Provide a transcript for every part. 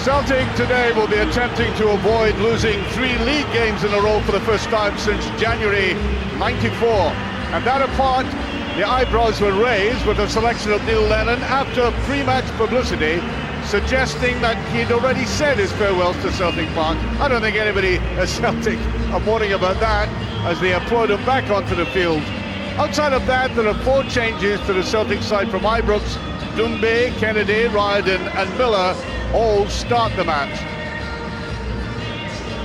Celtic today will be attempting to avoid losing 3 league games in a row for the first time since January '94. And that apart, the eyebrows were raised with the selection of Neil Lennon after pre-match publicity suggesting that he'd already said his farewells to Celtic Park. I don't think anybody at Celtic are mourning about that as they applaud him back onto the field. Outside of that, there are 4 changes to the Celtic side from Ibrox. Doumbé, Kennedy, Riordan and Miller all start the match.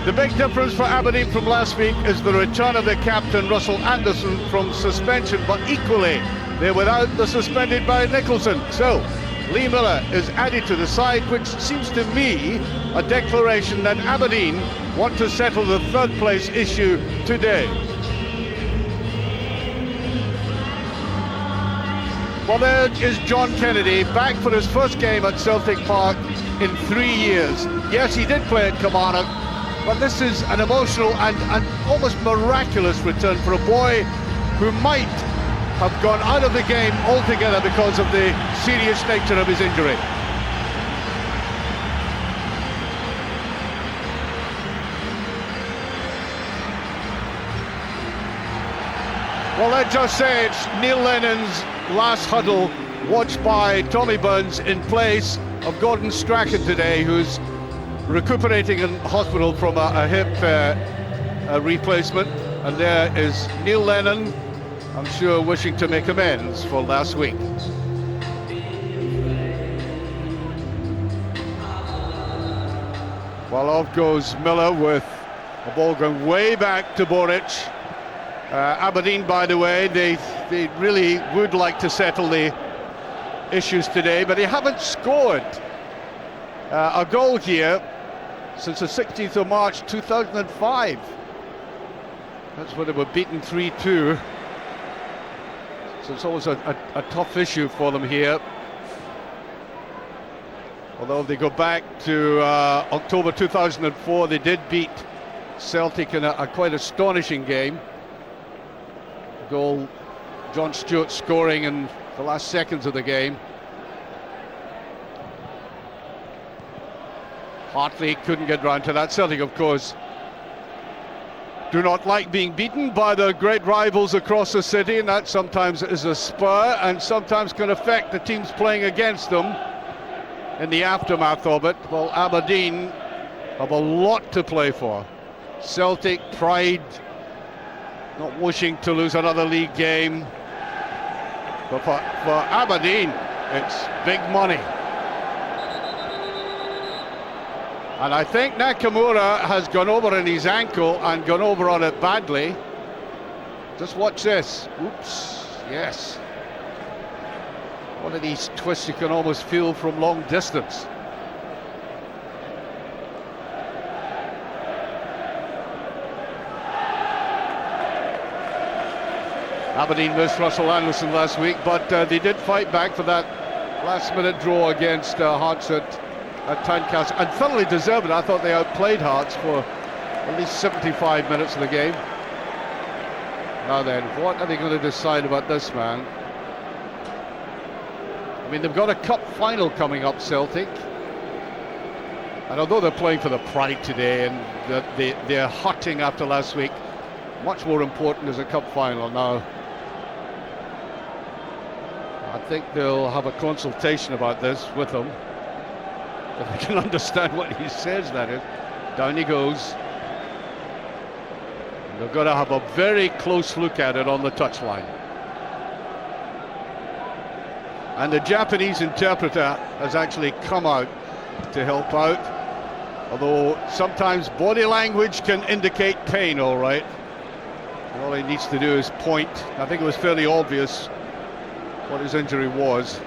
The big difference for Aberdeen from last week is the return of their captain Russell Anderson from suspension, but equally they're without the suspended Barry Nicholson. So Lee Miller is added to the side, which seems to me a declaration that Aberdeen want to settle the 3rd place issue today. Well, there is John Kennedy, back for his first game at Celtic Park in 3 years. Yes, he did play at Kilmarnock, but this is an emotional and almost miraculous return for a boy who might have gone out of the game altogether because of the serious nature of his injury. Well, let's just say it's Neil Lennon's last huddle, watched by Tommy Burns in place of Gordon Strachan today, who's recuperating in hospital from a hip replacement. And there is Neil Lennon, I'm sure wishing to make amends for last week. Well, off goes Miller with the ball going way back to Boric. Aberdeen, by the way, they really would like to settle the issues today, but they haven't scored a goal here since the 16th of March 2005. That's when they were beaten 3-2. So it's always a tough issue for them here. Although if they go back to October 2004, they did beat Celtic in a quite astonishing game. Goal, John Stewart scoring in the last seconds of the game. Hartley couldn't get round to that. Celtic, of course, do not like being beaten by the great rivals across the city, and that sometimes is a spur and sometimes can affect the teams playing against them in the aftermath of it. Well, Aberdeen have a lot to play for. Celtic, pride, not wishing to lose another league game. But for Aberdeen, it's big money. And I think Nakamura has gone over in his ankle and gone over on it badly. Just watch this. Oops, yes. One of these twists you can almost feel from long distance. Aberdeen missed Russell Anderson last week, but they did fight back for that last-minute draw against Hearts at Tynecastle, and thoroughly deserved it. I thought they outplayed Hearts for at least 75 minutes of the game. Now then, what are they going to decide about this, man? I mean, they've got a cup final coming up, Celtic, and although they're playing for the pride today and they're hurting after last week, much more important is a cup final now. I think they'll have a consultation about this with him, if they can understand what he says, that is. Down he goes. And they've got to have a very close look at it on the touchline. And the Japanese interpreter has actually come out to help out, although sometimes body language can indicate pain, all right. And all he needs to do is point. I think it was fairly obvious what his injury was.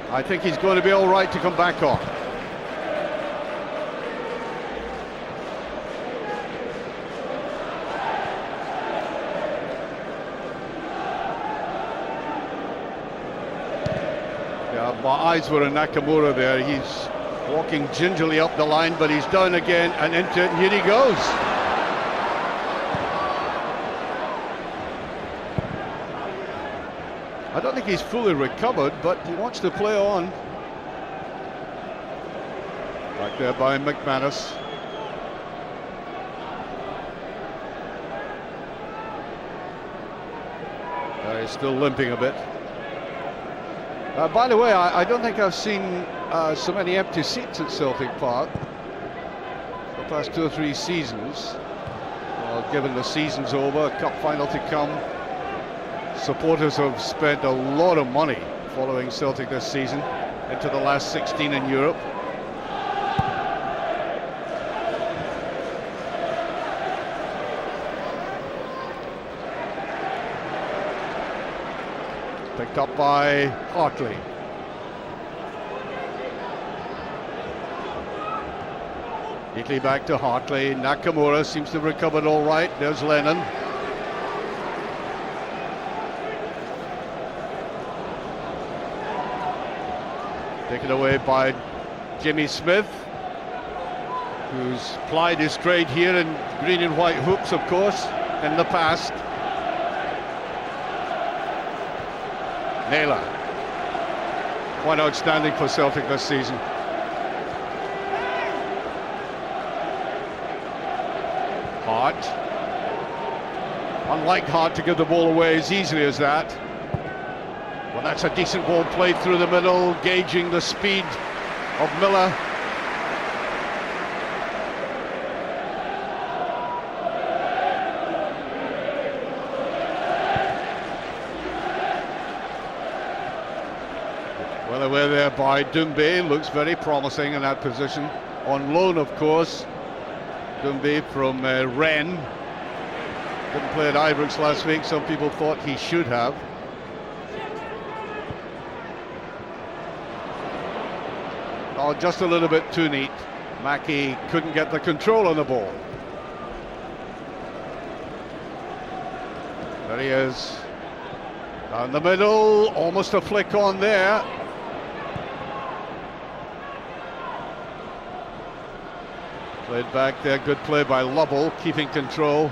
I think he's going to be all right to come back on. Yeah, my eyes were on Nakamura there. He's walking gingerly up the line, but he's down again and into it, and here he goes. I don't think he's fully recovered, but he wants to play on. Back there by McManus. He's still limping a bit. By the way, I don't think I've seen so many empty seats at Celtic Park the past 2 or 3 seasons. Well, given the season's over, cup final to come, supporters have spent a lot of money following Celtic this season into the last 16 in Europe. Picked up by Hartley. Neatly back to Hartley. Nakamura seems to have recovered all right. There's Lennon. Taken away by Jimmy Smith, who's plied his trade here in green and white hoops, of course, in the past. Naylor, quite outstanding for Celtic this season. Hart, unlike Hart to give the ball away as easily as that. Well, that's a decent ball played through the middle, gauging the speed of Miller. Well away there by Doumbé, looks very promising in that position. On loan, of course, Doumbé from Rennes. Didn't play at Ibrox last week, some people thought he should have. Oh, just a little bit too neat. Mackie couldn't get the control on the ball. There he is. Down the middle, almost a flick on there. Played back there, good play by Lovell, keeping control.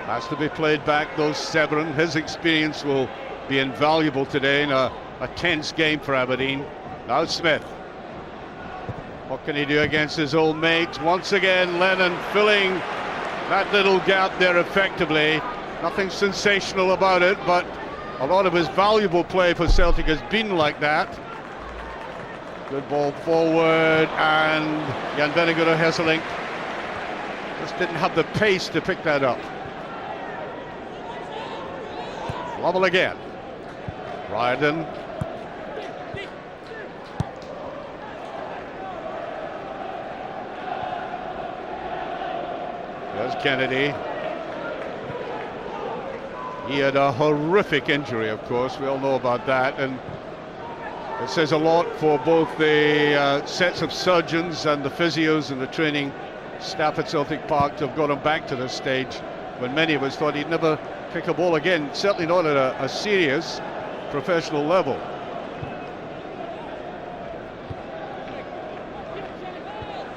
Has to be played back, though, Severin. His experience will be invaluable today in a tense game for Aberdeen. Now Smith. What can he do against his old mates? Once again, Lennon filling that little gap there effectively. Nothing sensational about it, but a lot of his valuable play for Celtic has been like that. Good ball forward, and Jan Vennegoor Hesselink just didn't have the pace to pick that up. Lovell again. Ryden. There's Kennedy. He had a horrific injury, of course, we all know about that, and it says a lot for both the sets of surgeons and the physios and the training staff at Celtic Park to have got him back to this stage when many of us thought he'd never kick a ball again, certainly not at a serious professional level.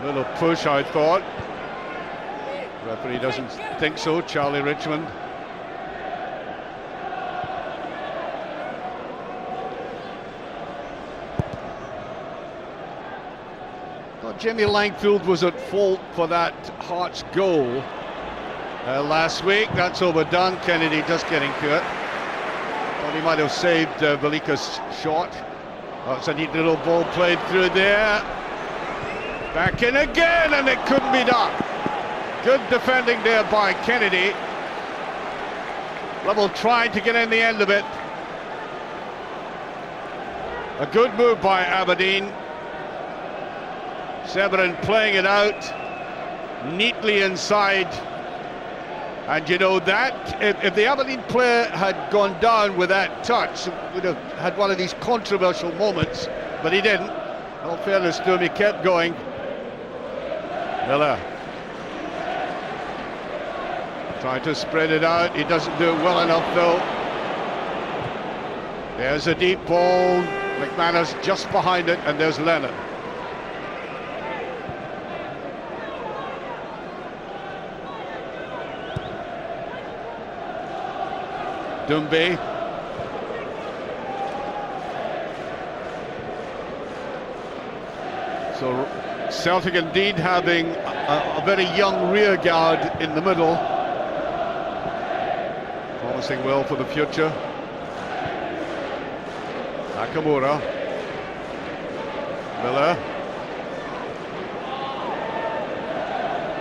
Little push, I thought. Referee doesn't think so, Charlie Richmond. Jimmy Langfield was at fault for that Hearts goal last week. That's overdone. Kennedy just getting to it. Thought he might have saved Velika's shot. That's a neat little ball played through there. Back in again, and it couldn't be done. Good defending there by Kennedy. Lovell tried to get in the end of it. A good move by Aberdeen. Severin playing it out neatly inside, and you know that if the Aberdeen player had gone down with that touch, would have had one of these controversial moments, but he didn't. In all fairness to him, he kept going. Miller trying to spread it out, he doesn't do it well enough though. There's a deep ball, McManus just behind it, and there's Lennon. Doumbé. So Celtic indeed having a very young rear guard in the middle. Promising well for the future. Nakamura. Miller.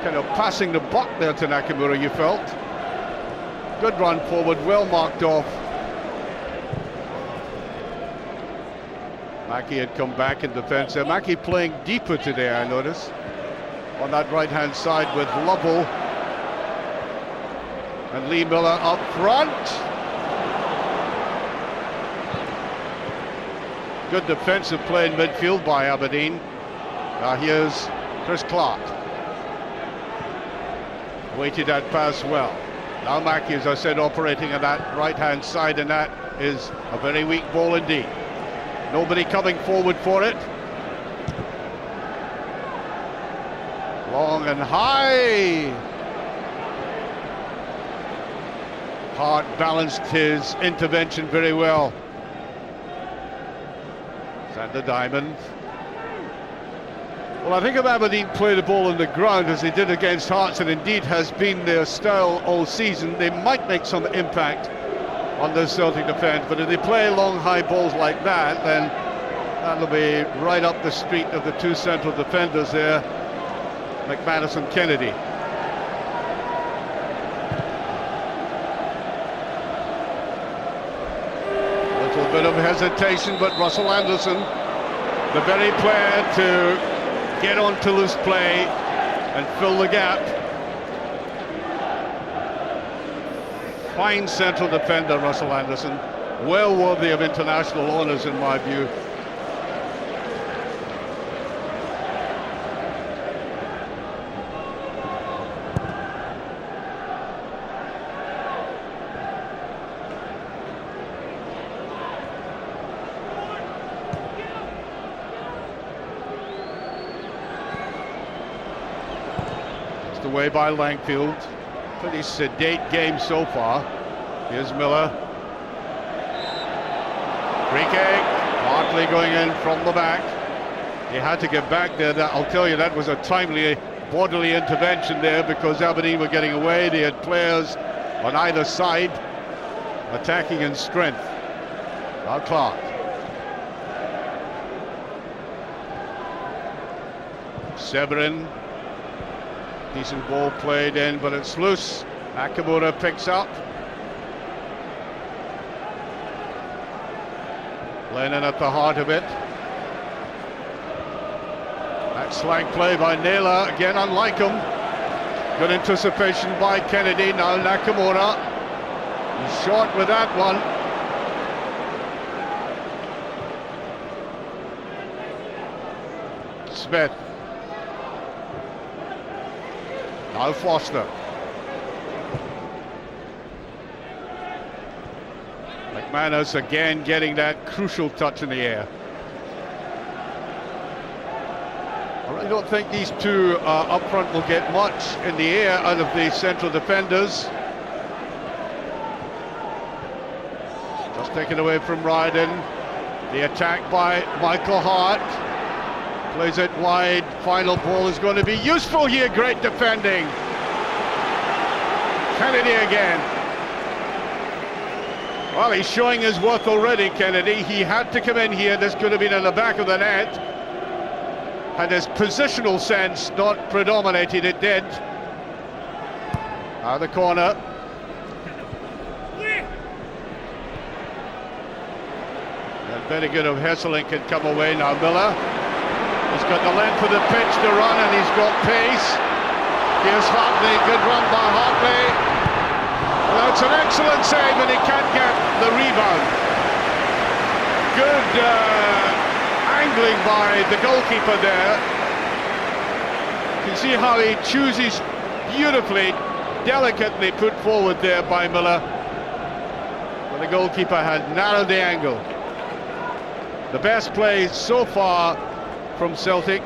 Kind of passing the buck there to Nakamura, you felt. Good run forward, well marked off. Mackie had come back in defence there. Mackie playing deeper today, I notice. On that right-hand side with Lovell. And Lee Miller up front. Good defensive play in midfield by Aberdeen. Now here's Chris Clark. Weighted that pass well. Now Mackie, as I said, operating on that right-hand side, and that is a very weak ball indeed. Nobody coming forward for it. Long and high. Hart balanced his intervention very well. Sander Diamond. Well, I think if Aberdeen play the ball on the ground as they did against Hearts, and indeed has been their style all season, they might make some impact on the Celtic defence. But if they play long high balls like that, then that'll be right up the street of the two central defenders there, McManus and Kennedy. A little bit of hesitation, but Russell Anderson, the very player to get on to loose play and fill the gap. Fine central defender, Russell Anderson. Well worthy of international honours in my view. Away by Langfield. Pretty sedate game so far. Here's Miller. Free kick. Hartley going in from the back. He had to get back there. I'll tell you, that was a timely bodily intervention there, because Aberdeen were getting away. They had players on either side attacking in strength. Now Clark. Severin. Decent ball played in, but it's loose. Nakamura picks up. Lennon at the heart of it. That slang play by Naylor, again unlike him. Good anticipation by Kennedy. Now Nakamura. He's short with that one. Smith. Now Foster. McManus again getting that crucial touch in the air. I really don't think these two up front will get much in the air out of the central defenders. Just taken away from Ryden. The attack by Michael Hart. Plays it wide. Final ball is going to be useful here. Great defending. Kennedy again. Well, he's showing his worth already, Kennedy. He had to come in here. This could have been in the back of the net. Had his positional sense not predominated, it did. Out of the corner. And very good of Hesselink had come away. Now Miller. He's got the length of the pitch to run, and he's got pace. Here's Hartley, good run by Hartley. Well, that's an excellent save, and he can't get the rebound. Good angling by the goalkeeper there. You can see how he chooses beautifully, delicately put forward there by Miller. But the goalkeeper had narrowed the angle. The best play so far from Celtic.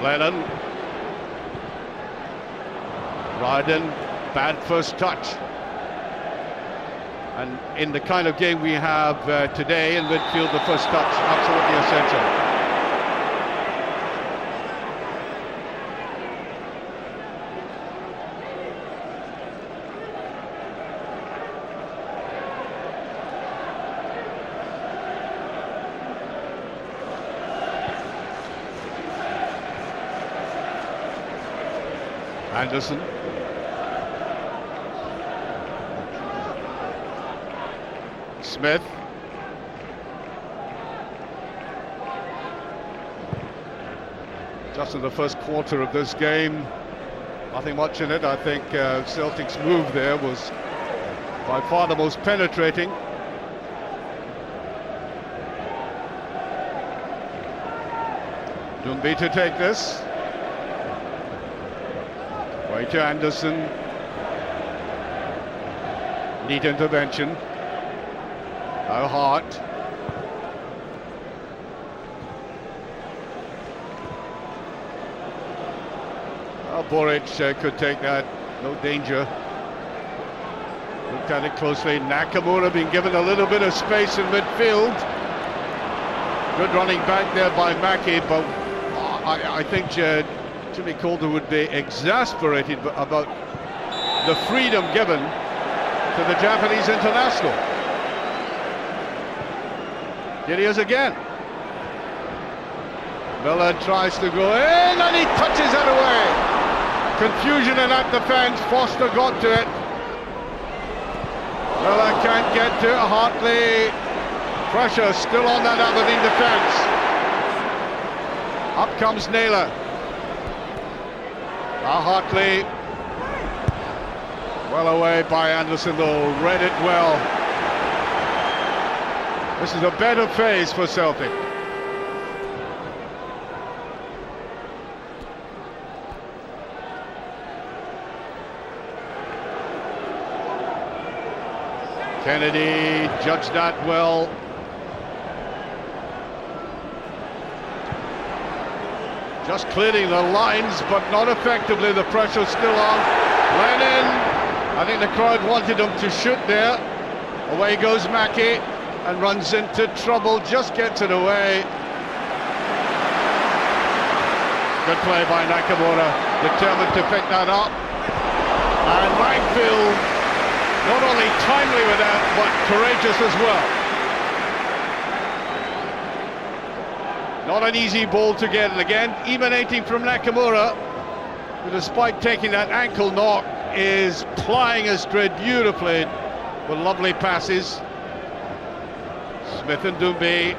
Lennon. Ryden, bad first touch. And in the kind of game we have today in midfield, the first touch absolutely essential. Anderson. Smith. Just in the first quarter of this game, nothing much in it. I think Celtic's move there was by far the most penetrating. Dumby to take this. Way to Anderson. Neat intervention. Now Hart. Boric could take that, no danger. Looked at it closely. Nakamura being given a little bit of space in midfield. Good running back there by Mackie, but I think Jimmy Calder would be exasperated about the freedom given to the Japanese international. Here he is again. Miller tries to go in and he touches it away. Confusion in that defence. Foster got to it. Miller can't get to it. Hartley. Pressure still on that Aberdeen defence. Up comes Naylor. Now Hartley. Well away by Anderson though. Read it well. This is a better phase for Celtic. Kennedy judged that well. Just clearing the lines, but not effectively. The pressure's still on. Lennon, I think the crowd wanted him to shoot there. Away goes Mackie and runs into trouble, just gets it away. Good play by Nakamura, determined to pick that up. And Langfield, not only timely with that, but courageous as well. Not an easy ball to get, and again, emanating from Nakamura, who despite taking that ankle knock, is plying his trade beautifully with lovely passes. Smith and Dumby.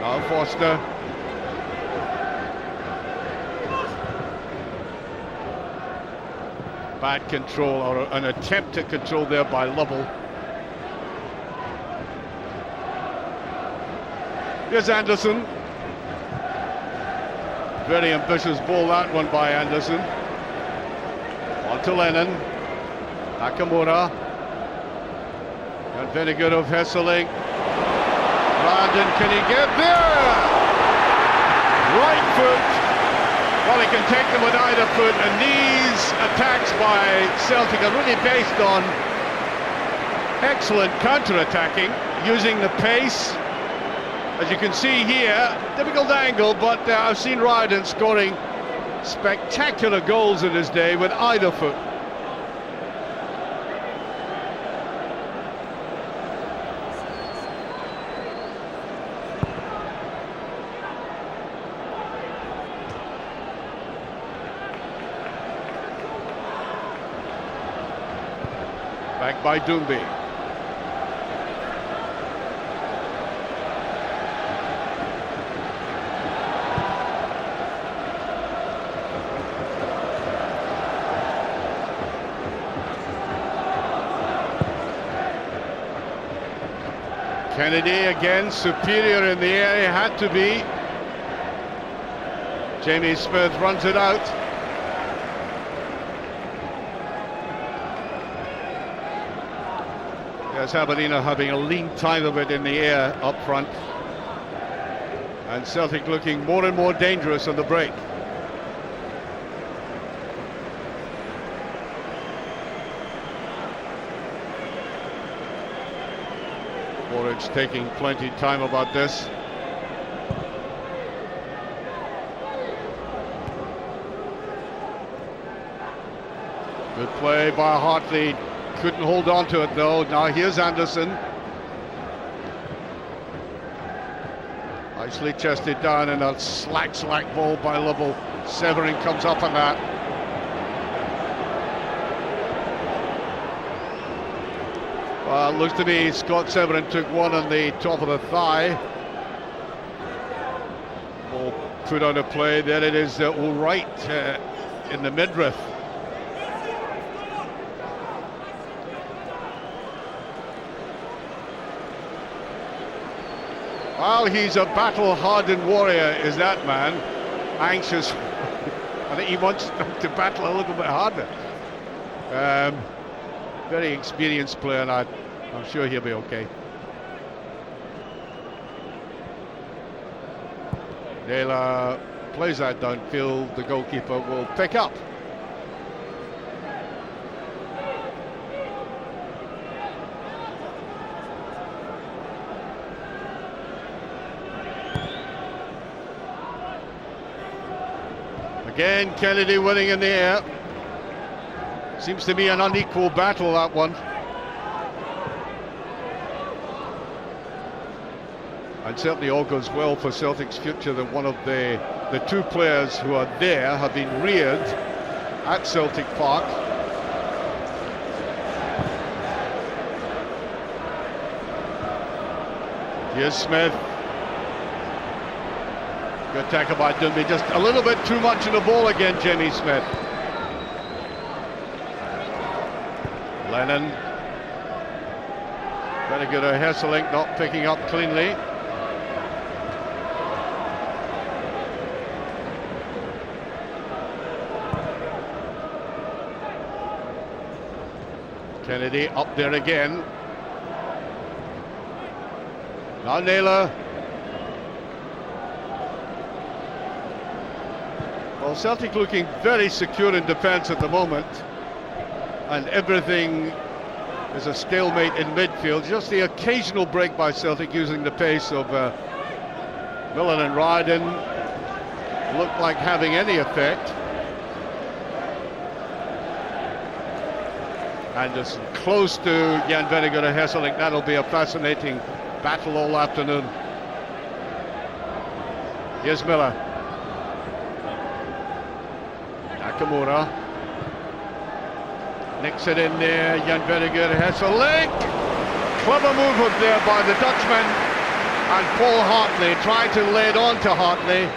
Now Foster. Bad control, or an attempt at control there by Lovell. Here's Anderson. Very ambitious ball, that one by Anderson. On to Lennon. Nakamura. And very good of Hesseling. Brandon, can he get there? Right foot. Well, he can take them with either foot, and these attacks by Celtic are really based on excellent counter-attacking, using the pace. As you can see here, difficult angle, but I've seen Ryden scoring spectacular goals in his day with either foot. Back by Dumby. Kennedy again, superior in the air, he had to be. Jamie Smith runs it out. Yes, Aberdeen are having a lean time of it in the air up front. And Celtic looking more and more dangerous on the break. Borage taking plenty time about this. Good play by Hartley. Couldn't hold on to it though. Now here's Anderson. Nicely chested down, and a slack ball by Lovell. Severin comes up on that. Well, it looks to me Scott Severin took one on the top of the thigh. Ball put on a play. There it is, all right in the midriff. Well, he's a battle-hardened warrior, is that man. Anxious. I think he wants to battle a little bit harder. Very experienced player, and I'm sure he'll be okay. Naylor plays that downfield. The goalkeeper will pick up. Again, Kennedy winning in the air. Seems to be an unequal battle, that one. And certainly all goes well for Celtic's future that one of the two players who are there have been reared at Celtic Park. Here's Smith. Good tackle by Dunby, just a little bit too much in the ball again, Jamie Smith. Lennon. Very good at Hesselink, not picking up cleanly. Kennedy up there again. Now Naylor. Well, Celtic looking very secure in defence at the moment, and everything is a stalemate in midfield. Just the occasional break by Celtic using the pace of Millen and Ryden looked like having any effect. Anderson close to Jan Vennegoor and Hesselink. That'll be a fascinating battle all afternoon. Here's Miller. Nakamura nicks it in there. Jan Vennegoor, Hesselink. Clever movement there by the Dutchman, and Paul Hartley trying to lay it on to Hartley.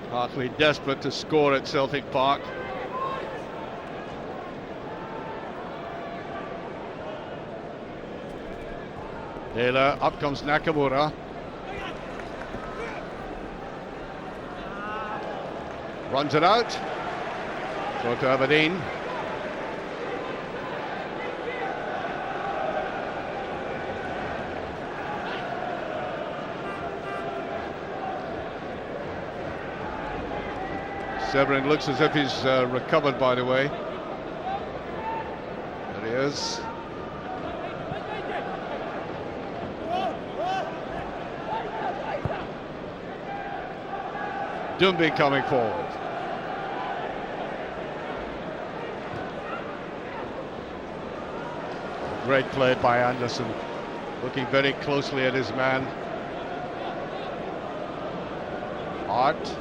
Hartley desperate to score at Celtic Park. Naylor, up comes Nakamura. Runs it out. Throw to Aberdeen. Severin looks as if he's recovered, by the way. There he is. Dunby coming forward. Great play by Anderson, looking very closely at his man. Hart.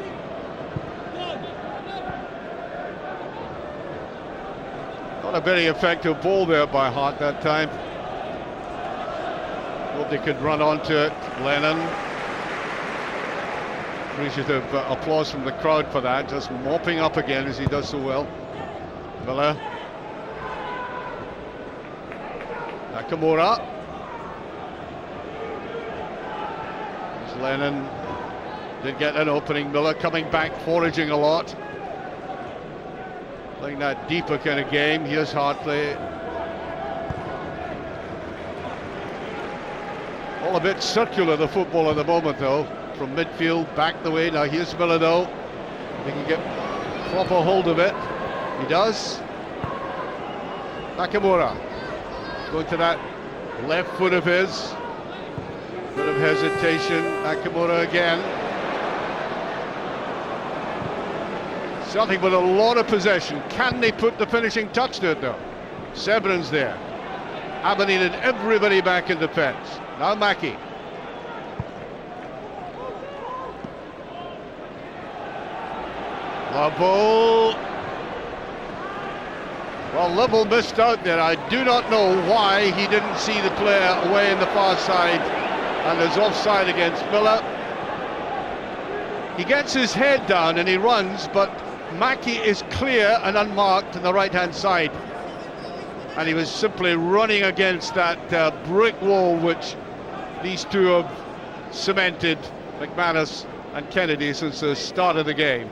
Not a very effective ball there by Hart that time. Thought they could run onto it. Lennon. Appreciative applause from the crowd for that, just mopping up again as he does so well. Miller. Nakamura. There's Lennon. Did get an opening. Miller coming back, foraging a lot. Playing that deeper kind of game. Here's Hartley. All a bit circular, the football at the moment, though. From midfield, back the way. Now here's Miller, though. He can get proper hold of it. He does. Nakamura. Going to that left foot of his. Bit of hesitation. Nakamura again. Celtic with a lot of possession. Can they put the finishing touch to it, though? Sebren's there. Aberdeen and everybody back in defence. Now Mackie. Lovell. Well, Lovell missed out there. I do not know why he didn't see the player away in the far side, and there's offside against Miller. He gets his head down and he runs, but Mackie is clear and unmarked on the right-hand side. And he was simply running against that brick wall which these two have cemented, McManus and Kennedy, since the start of the game.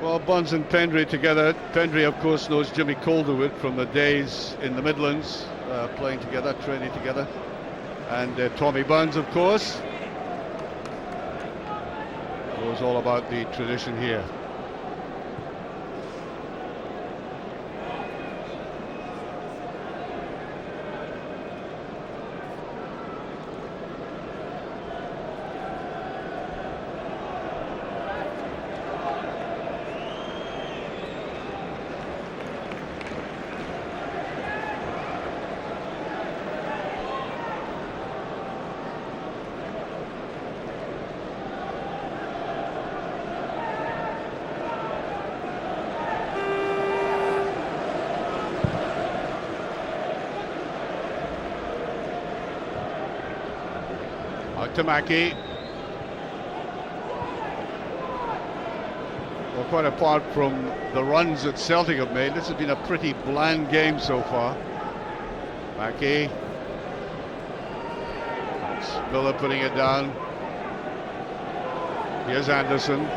Well, Bonds and Pendry together. Pendry, of course, knows Jimmy Calderwood from the days in the Midlands, playing together, training together. And Tommy Bonds, of course, knows all about the tradition here. Out to Mackie. Well, quite apart from the runs that Celtic have made, this has been a pretty bland game so far. Mackie. Miller putting it down. Here's Anderson.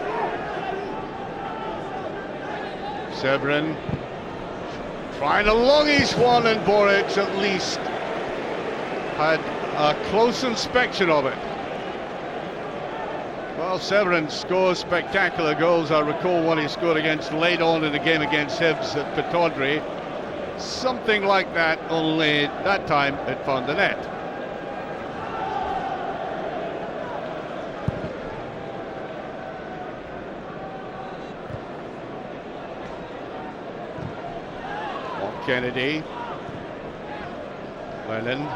Sebren. Trying a longish one, and Boric at least had a close inspection of it. Well, Sebren scores spectacular goals. I recall one he scored against late on in the game against Hibs at Pittodrie. Something like that, only that time it found the net. Kennedy. Lennon.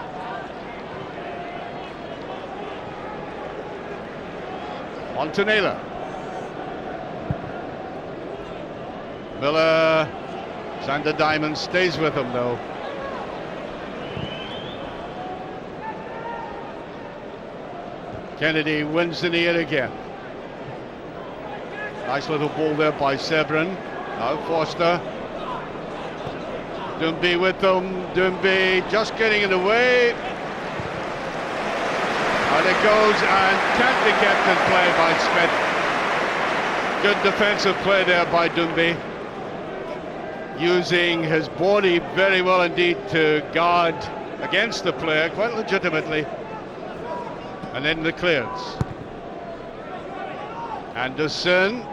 On to Naylor. Miller. Sander Diamond stays with him though. Kennedy wins the knee in again. Nice little ball there by Sebren. Now Foster. Dumby with them. Dumby just getting in the way. And it goes, and can't be kept in play by Smith. Good defensive play there by Dumby. Using his body very well indeed to guard against the player, quite legitimately. And then the clearance. Anderson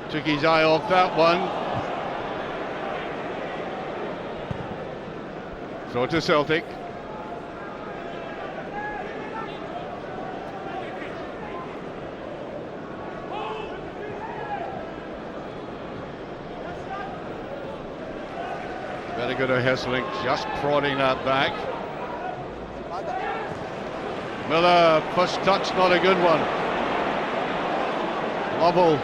took his eye off that one. Throw to Celtic. Very good at Hesselink, just prodding that back. Miller, first touch, not a good one. Lovell.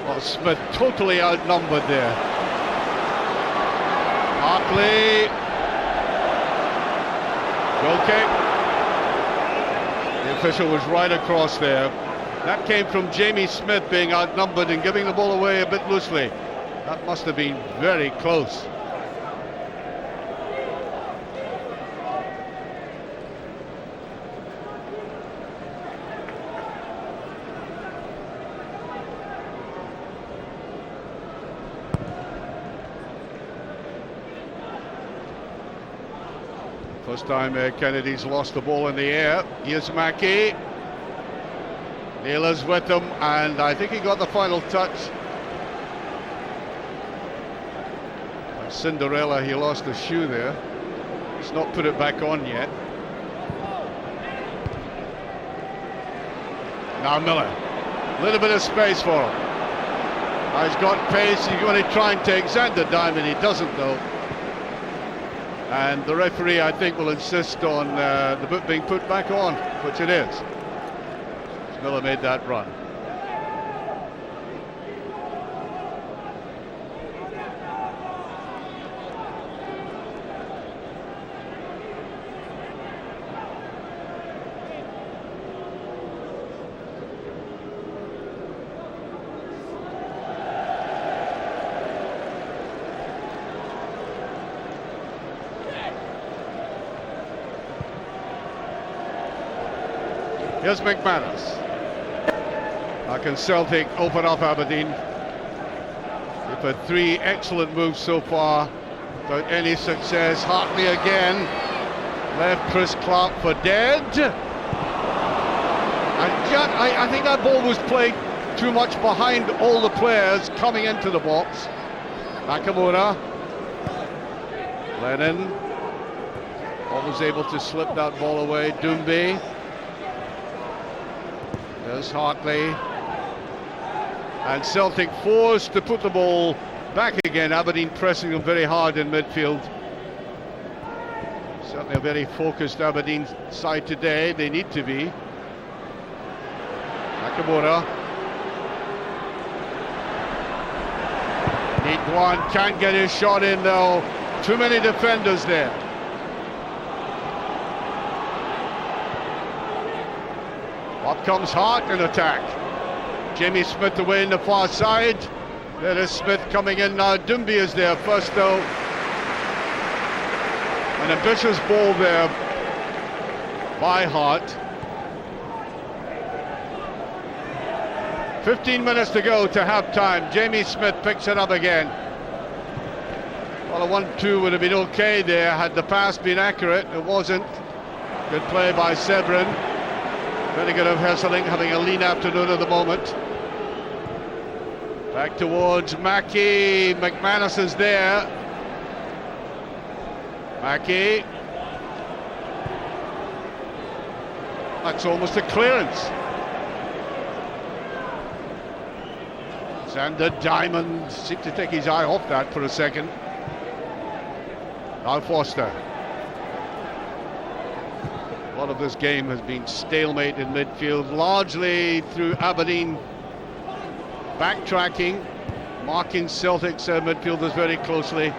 Well, Smith totally outnumbered there. Hartley. Goal kick. official was right across there. That came from Jamie Smith being outnumbered and giving the ball away a bit loosely. That must have been very close. First time Kennedy's lost the ball in the air. Here's Mackey. Naylor's with him, and I think he got the final touch. Like Cinderella, he lost a shoe there. He's not put it back on yet. Now Miller. A little bit of space for him. He's got pace. He's going to try and take Xander Diamond. He doesn't, though. And the referee, I think, will insist on the boot being put back on, which it is. Miller made that run. Here's McManus. How can Celtic open up Aberdeen? They've had 3 excellent moves so far without any success. Hartley again. Left Chris Clark for dead. I think that ball was played too much behind all the players coming into the box. Nakamura. Lennon. Always able to slip that ball away. Doumbé. There's Hartley. And Celtic forced to put the ball back again. Aberdeen pressing them very hard in midfield. Certainly a very focused Aberdeen side today. They need to be. Nakamura. Need one. Can't get his shot in though. Too many defenders there. Up comes Hart in attack. Jamie Smith away in the far side. There is Smith coming in now. Doumbé is there first though. An ambitious ball there by Hart. 15 minutes to go to half-time. Jamie Smith picks it up again. Well, a 1-2 would have been okay there had the pass been accurate. It wasn't. Good play by Severin. Very good of Hesseling, having a lean afternoon at the moment. Back towards Mackey. McManus is there. Mackey. That's almost a clearance. Xander Diamond seemed to take his eye off that for a second. Now Foster. A lot of this game has been stalemate in midfield, largely through Aberdeen backtracking, marking Celtic's midfielders very closely,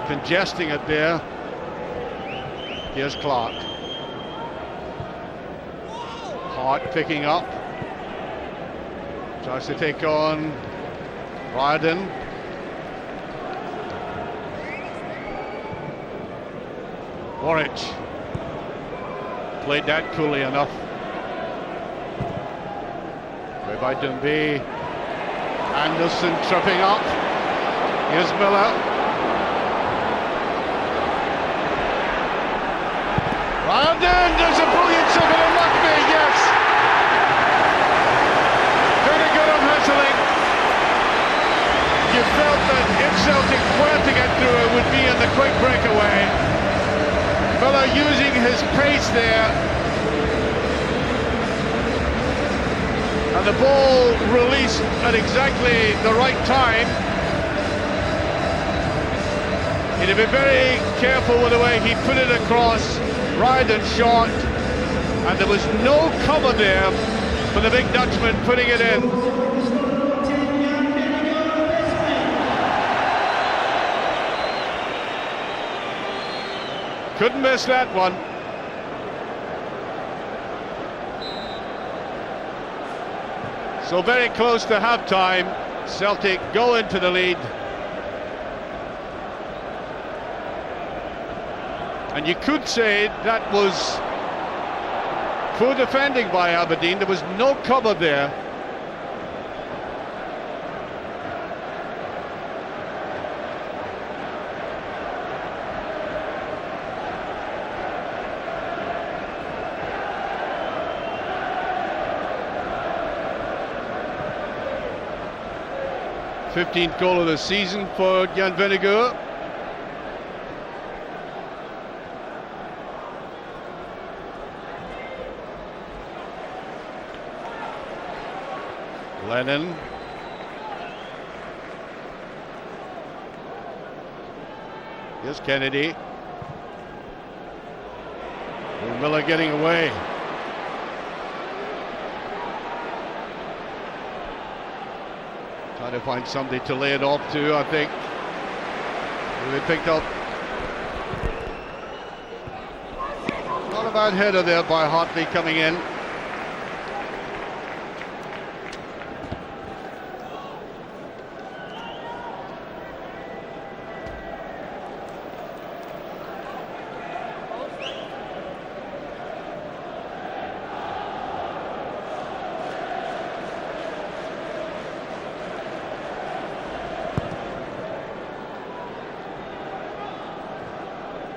congesting it there. Here's Clark. Hart picking up. Tries to take on Riordan. Orich. Played that coolly enough. Play by Doumbé. Anderson tripping up. Here's Miller. Riordan, there's a brilliant second on Rugby, yes. Very good on Hesseling. You felt that if Celtic were to get through, it would be in the quick breakaway. Miller using his pace there, and the ball released at exactly the right time. He'd have been very careful with the way he put it across. Riordan shot, and there was no cover there for the big Dutchman putting it in. Couldn't miss that one. So very close to half-time, Celtic go into the lead. And you could say that was poor defending by Aberdeen. There was no cover there. th goal of the season for Jan Vinegar. Lennon. Here's Kennedy. Miller getting away. Trying to find somebody to lay it off to, I think. They picked up. Not a bad header there by Hartley coming in.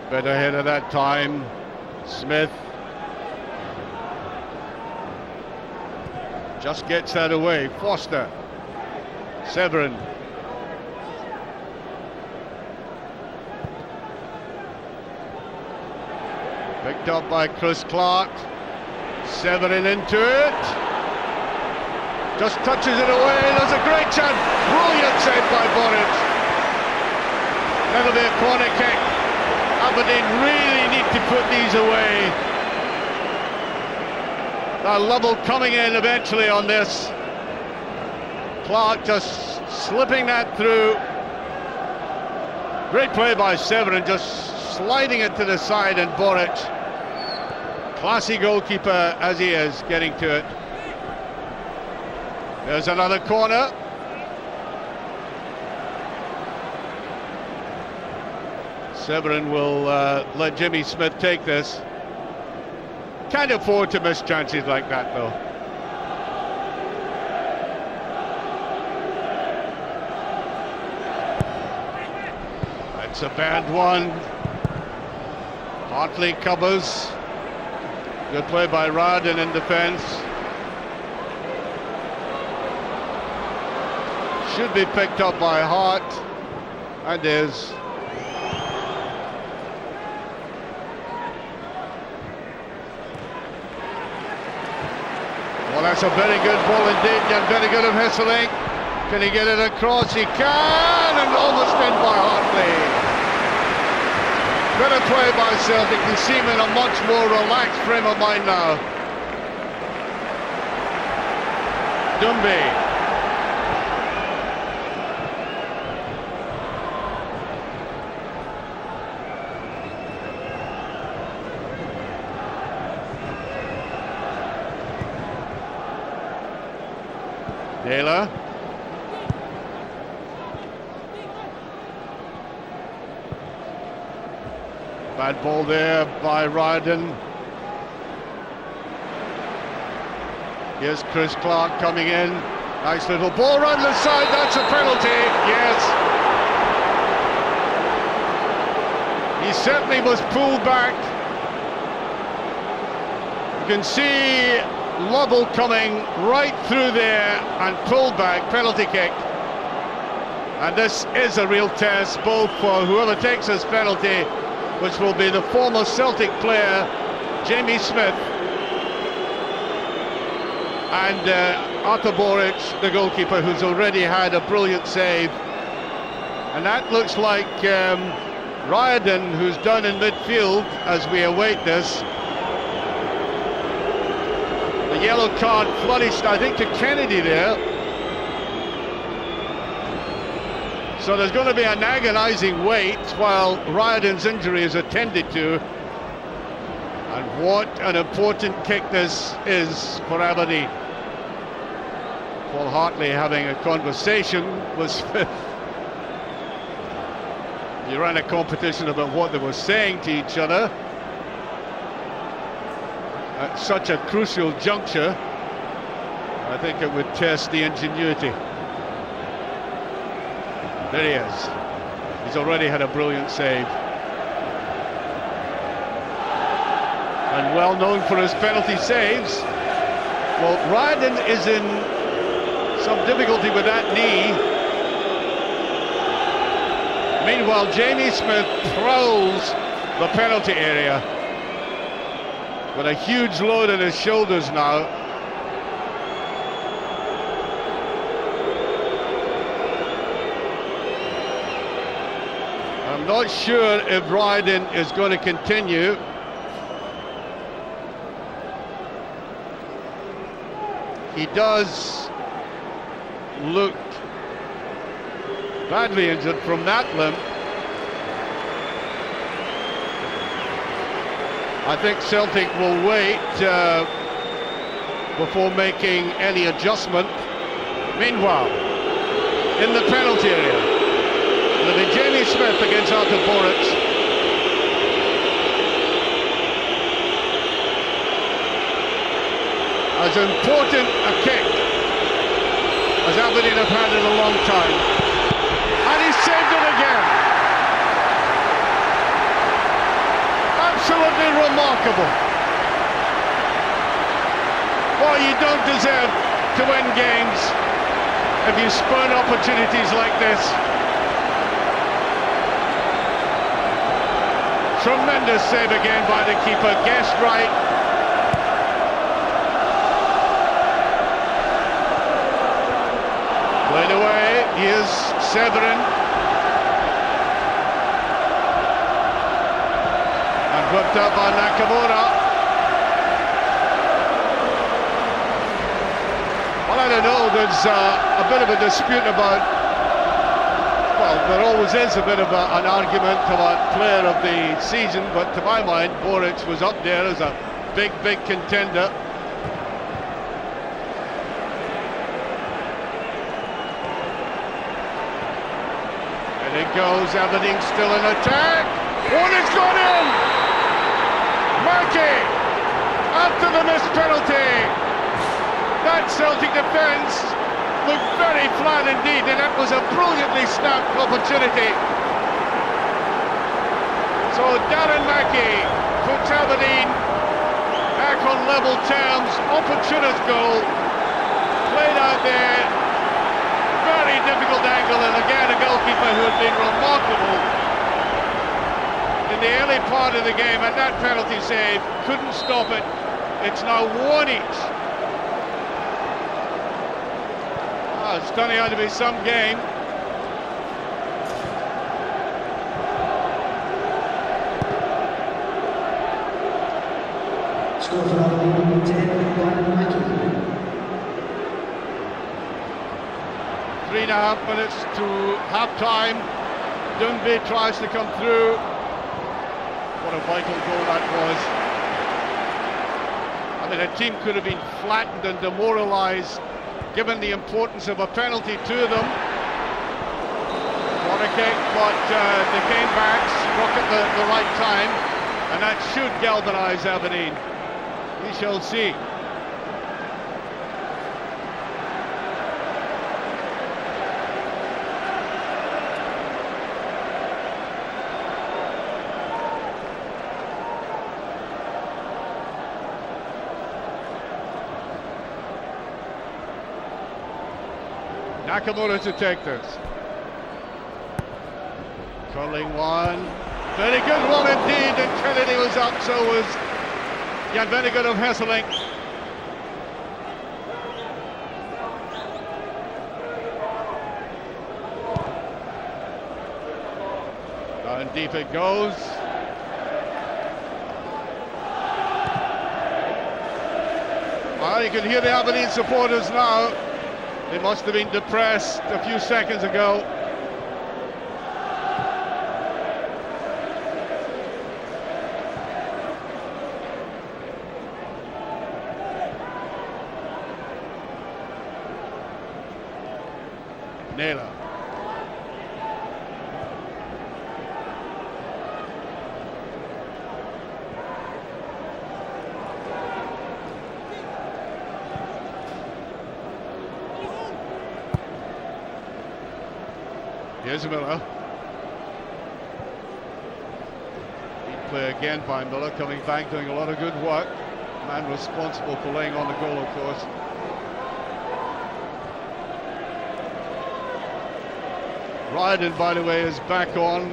Better header that time. Smith just gets that away. Foster. Severin. Picked up by Chris Clark. Severin into it. Just touches it away. There's a great chance. Brilliant save by Boric. That'll be a corner kick. Aberdeen really need to put these away. Lovell coming in eventually on this. Clark just slipping that through. Great play by Severin, just sliding it to the side, and Boric, classy goalkeeper as he is, getting to it. There's another corner. Severin will let Jimmy Smith take this. Can't afford to miss chances like that, though. That's a bad one. Hartley covers. Good play by Radin in defence. Should be picked up by Hart, and is. Well, that's a very good ball indeed, and very good of Hesselink. Can he get it across? He can, and almost in by Hartley. Better play by Celtic. They seem in a much more relaxed frame of mind now. Dumby. Taylor. Bad ball there by Ryden. Here's Chris Clark coming in. Nice little ball round the side. That's a penalty. Yes. He certainly was pulled back. You can see Lovell coming right through there and pulled back, penalty kick. And this is a real test, both for whoever takes this penalty, which will be the former Celtic player, Jamie Smith, and Artur Boric, the goalkeeper, who's already had a brilliant save. And that looks like Ryden, who's down in midfield as we await this. The yellow card flourished, I think, to Kennedy there. So there's going to be an agonising wait while Ryden's injury is attended to. And what an important kick this is for Aberdeen. Paul Hartley having a conversation was you ran a competition about what they were saying to each other at such a crucial juncture. I think it would test the ingenuity. There he is. He's already had a brilliant save. And well known for his penalty saves. Well, Ryden is in some difficulty with that knee. Meanwhile, Jamie Smith prowls the penalty area with a huge load on his shoulders now. I'm not sure if Ryden is going to continue. He does look badly injured from that limp. I think Celtic will wait before making any adjustment. Meanwhile, in the penalty area, it'll be Jamie Smith against Artur Boruc. As important a kick as Aberdeen have had in a long time. And he saved it again. Absolutely remarkable. Boy, you don't deserve to win games if you spurn opportunities like this. Tremendous save again by the keeper, guessed right. Played away, here's Severin. And whipped up by Nakamura. Well, I don't know, there's a bit of a dispute about, well, there always is a bit of an argument about player of the season, but to my mind, Boruc was up there as a big contender. And it goes, Aberdeen still in attack. One has gone in! Murky! After the missed penalty! That Celtic defence looked very flat indeed, and it was a brilliantly snapped opportunity. So Darren Mackey puts Aberdeen back on level terms. Opportunist goal, played out there, very difficult angle, and again a goalkeeper who had been remarkable in the early part of the game, and that penalty save couldn't stop it. It's now 1 each. It's turning out to be some game. Score for Aberdeen, 10, Darren Mackey. 3.5 minutes to half-time. Dounby tries to come through. What a vital goal that was. I mean, a team could have been flattened and demoralised given the importance of a penalty to them. What a kick, but they came back, struck at the right time, and that should galvanise Aberdeen. We shall see. Nakamura to take this. Curling one. Very good one indeed, and Kennedy was up, so was Jan Vennegood of Hesselink. Down deep it goes. Well, you can hear the Aberdeen supporters now. They must have been depressed a few seconds ago. Naylor. Here's Miller. Big play again by Miller, coming back, doing a lot of good work. Man responsible for laying on the goal, of course. Ryden, by the way, is back on.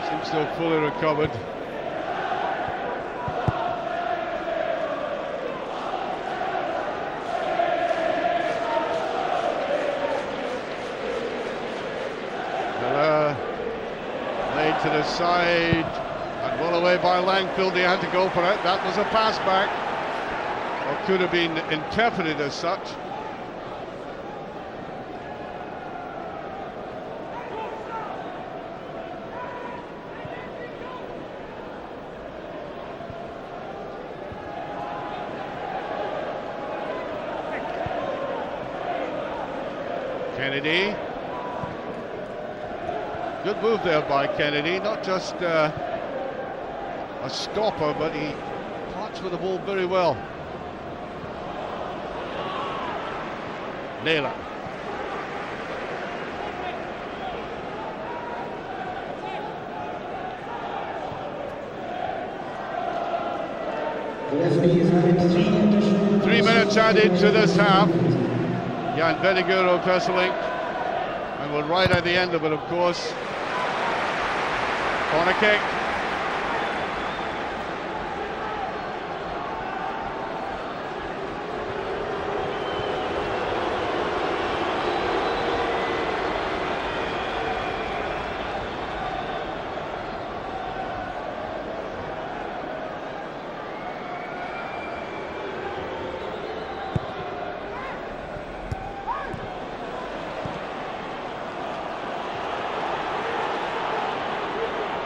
Seems to have fully recovered. Laid to the side and well away by Langfield. He had to go for it. That was a pass back, or could have been interpreted as such. Kennedy. Good move there by Kennedy, not just a stopper, but he parts with the ball very well. Naylor. The referee has added 3 additional 3 minutes added to this half. Jan Veneguro Pesselink, and we're right at the end of it, of course. Corner kick.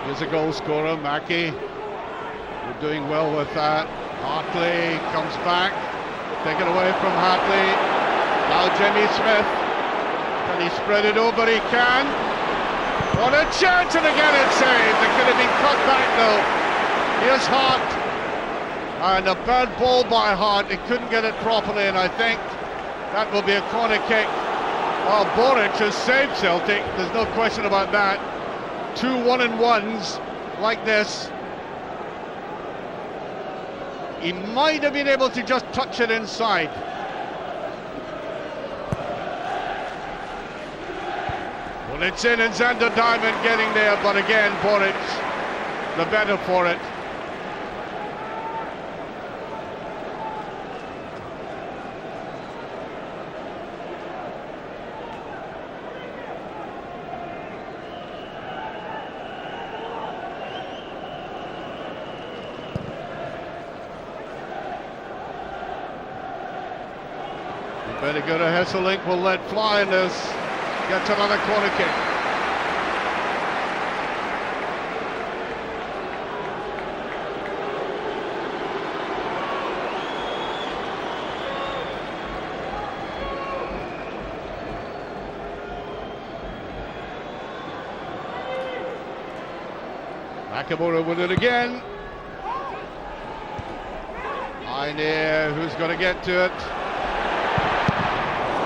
Here's a goal scorer, Mackie. We're doing well with that. Hartley comes back, taken away from Hartley. Now Jimmy Smith. Can he spread it over? He can. What a chance, and again it's saved. It could have been cut back though. Here's Hart. And a bad ball by Hart. He couldn't get it properly, and I think that will be a corner kick. Well, Boric has saved Celtic. There's no question about that. 2 1-on-1s like this. He might have been able to just touch it inside. Well, it's in, and Xander Diamond getting there, but again, Boric the better for it. Better go to Hesselink, will let fly, and this gets another corner kick. Nakamura with it again. Einear, who's going to get to it?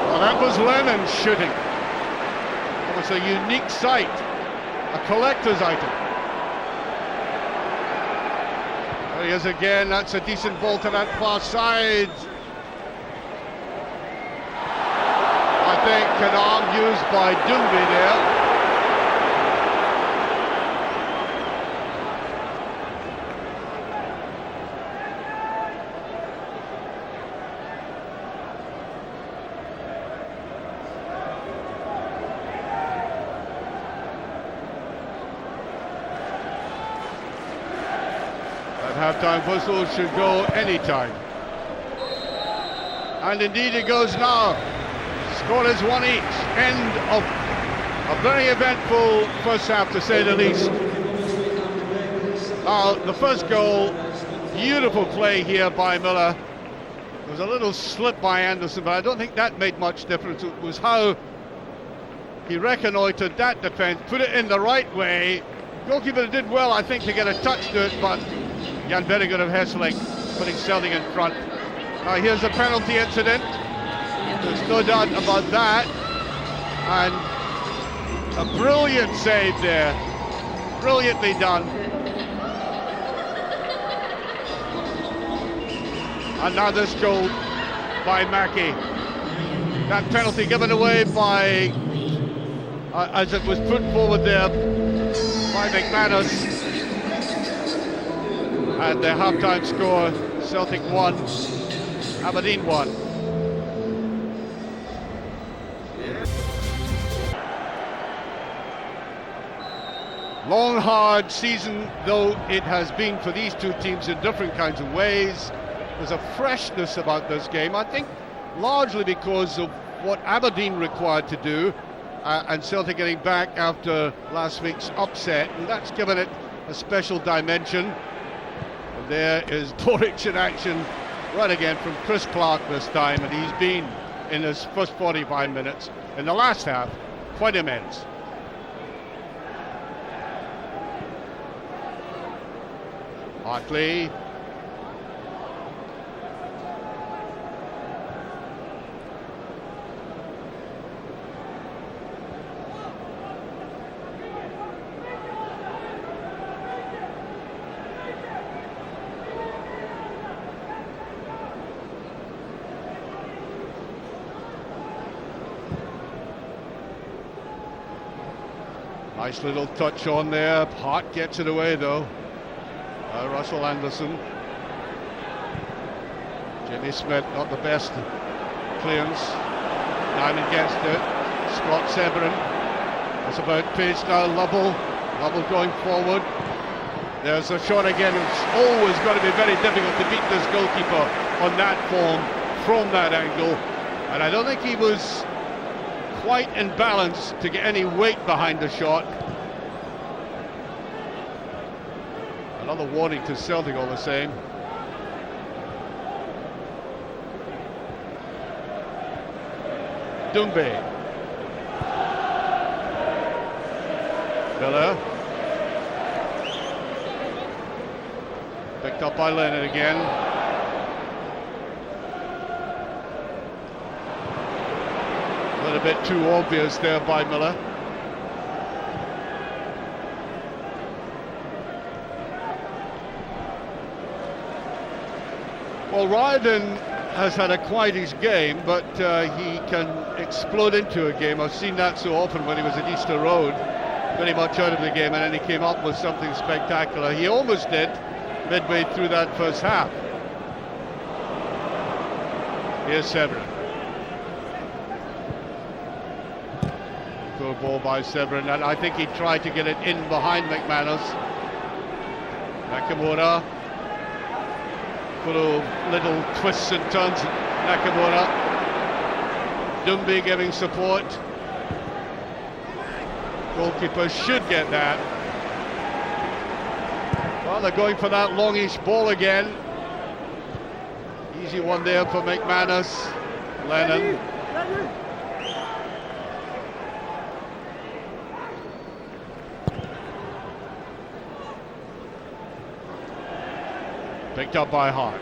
Well, that was Lennon shooting. It was a unique sight, a collector's item. There he is again. That's a decent ball to that far side. I think an arm used by Dumby there. Half-time whistle should go anytime. And indeed it goes now. Score is 1 each. End of a very eventful first half, to say the least. The first goal, beautiful play here by Miller. There was a little slip by Anderson, but I don't think that made much difference. It was how He reconnoitred that defence, put it in the right way. Goalkeeper did well, I think, to get a touch to it, but Jan, very good of Hesseling, putting Celtic in front. Now here's a penalty incident. There's no doubt about that. And a brilliant save there. Brilliantly done. And now this goal by Mackey. That penalty given away by, as it was put forward there, by McManus. And the half-time score, Celtic 1, Aberdeen 1. Long, hard season, though it has been for these two teams in different kinds of ways. There's a freshness about this game, I think, largely because of what Aberdeen required to do, and Celtic getting back after last week's upset, and that's given it a special dimension. And there is Boric in action, right again from Chris Clark this time, and he's been, in his first 45 minutes, in the last half, quite immense. Hartley. Nice little touch on there. Hart gets it away though. Russell Anderson. Jimmy Smith, not the best clearance. Diamond gets it. Scott Severin. That's about pace now. Lovell going forward. There's a shot again. It's always got to be very difficult to beat this goalkeeper on that form from that angle. And I don't think he was quite in balance to get any weight behind the shot. Another warning to Celtic all the same. Dumbe. Miller. Picked up by Leonard again. A little bit too obvious there by Miller. Well, Ryden has had a quietish game, but he can explode into a game. I've seen that so often when he was at Easter Road, pretty much out of the game, and then he came up with something spectacular. He almost did midway through that first half. Here's Severin. Good ball by Severin, and I think he tried to get it in behind McManus. Nakamura. Full of little twists and turns. Nakamura. Dumbe giving support. Goalkeeper should get that. Well, they're going for that longish ball again. Easy one there for McManus. Lennon. Picked up by Hart.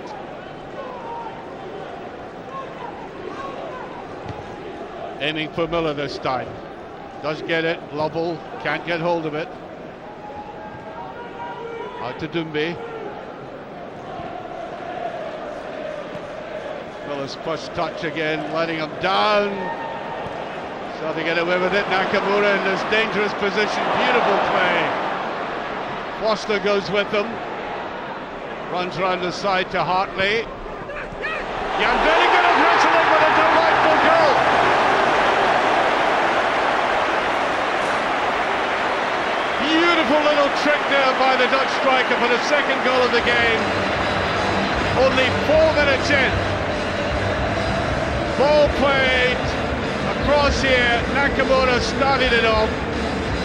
Aiming for Miller this time. Does get it. Lovell can't get hold of it. Out to Dumbe. Miller's first touch again, letting him down. So they get away with it. Nakamura in this dangerous position. Beautiful play. Foster goes with them. Runs round the side to Hartley. Jan, very good at wrestling, but it's a rightful goal. Beautiful little trick there by the Dutch striker for the second goal of the game. Only 4 minutes in. Ball played across here. Nakamura started it off.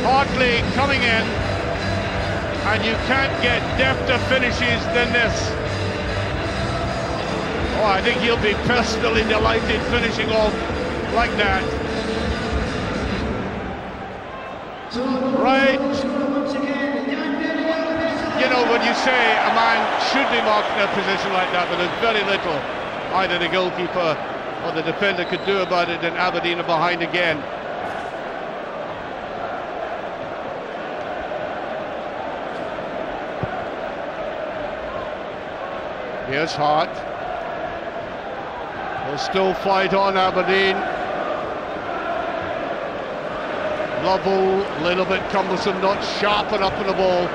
Hartley coming in. And you can't get defter finishes than this. Oh, I think he'll be personally delighted finishing off like that. Right. You know, when you say a man should be marked in a position like that, but there's very little either the goalkeeper or the defender could do about it, and Aberdeen are behind again. Here's Hart. They'll still fight on, Aberdeen. Lovell, a little bit cumbersome, not sharp enough for the ball.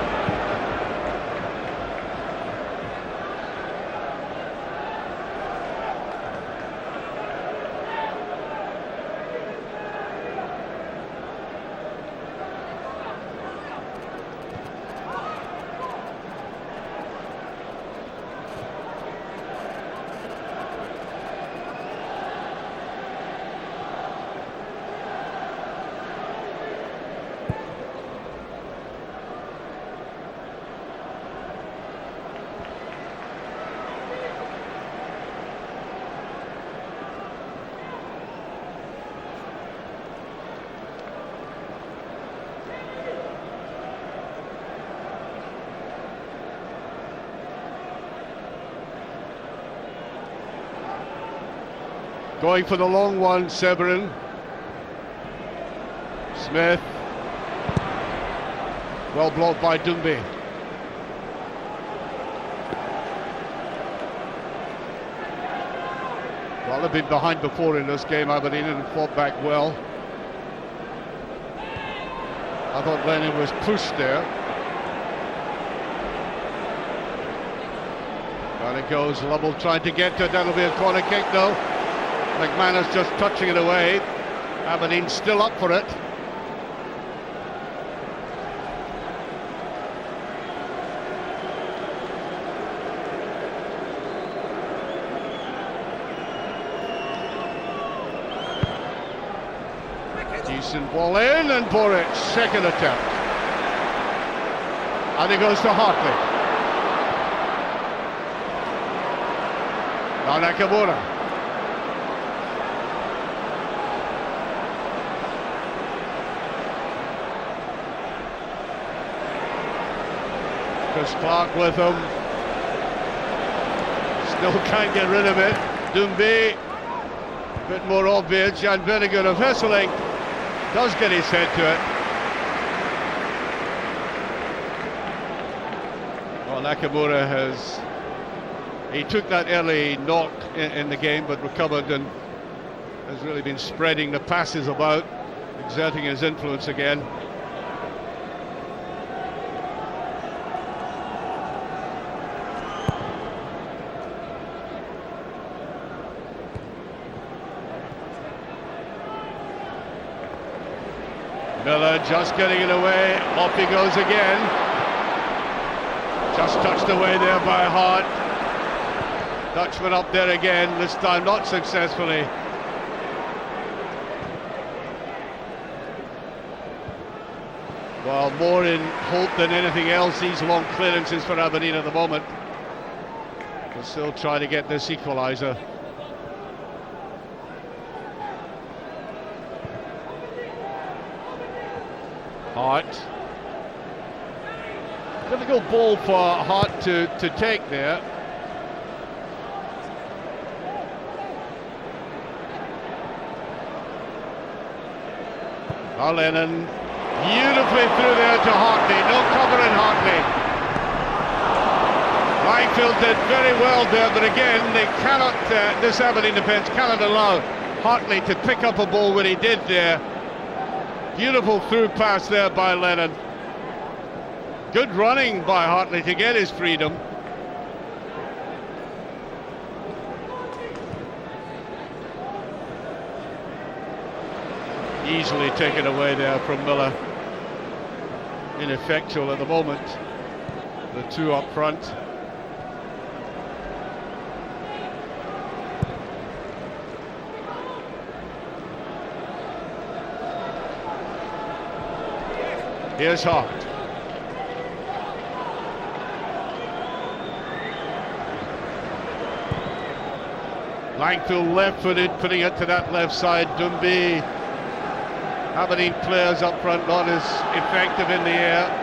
Going for the long one, Severin. Smith. Well blocked by Dumby. Well, they've been behind before in this game, Aberdeen, and fought back well. I thought Lennon was pushed there. And it goes, Lovell trying to get to it. That'll be a corner kick though. McManus just touching it away. Aberdeen still up for it. Decent ball in, and Boric, second attempt. And it goes to Hartley. Now Nakamura. Chris Clark with him. Still can't get rid of it. Dumby, a bit more obvious. Jan Vinegar of Hesseling does get his head to it. Well, Nakamura he took that early knock in the game, but recovered and has really been spreading the passes about, exerting his influence again. Miller just getting it away, off he goes again. Just touched away there by Hart. Dutchman up there again, this time not successfully. Well, more in hope than anything else, these long clearances for Aberdeen at the moment. They'll still try to get this equaliser. Hart. Difficult ball for Hart to take there. Lennon beautifully through there to Hartley. No cover in Hartley. Linefield did very well there, but again they cannot. This Aberdeen defence cannot allow Hartley to pick up a ball when he did there. Beautiful through pass there by Lennon. Good running by Hartley to get his freedom. Easily taken away there from Miller. Ineffectual at the moment. The two up front. Here's Hart. Langfield left-footed, putting it to that left side. Dumby Aberdeen players up front not as effective in the air.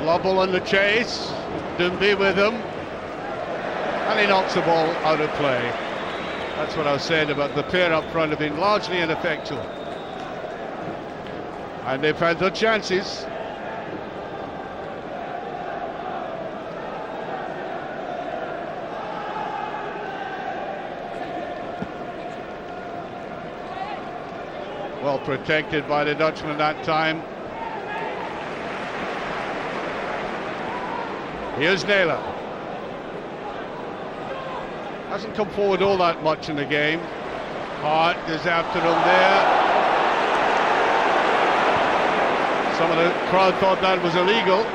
Lovell on the chase, Doomby with him, and he knocks the ball out of play. That's what I was saying about the pair up front have been largely ineffectual. And they've had their chances. Well protected by the Dutchman that time. Here's Naylor. Hasn't come forward all that much in the game. Hart is after him there. Some of the crowd thought that was illegal.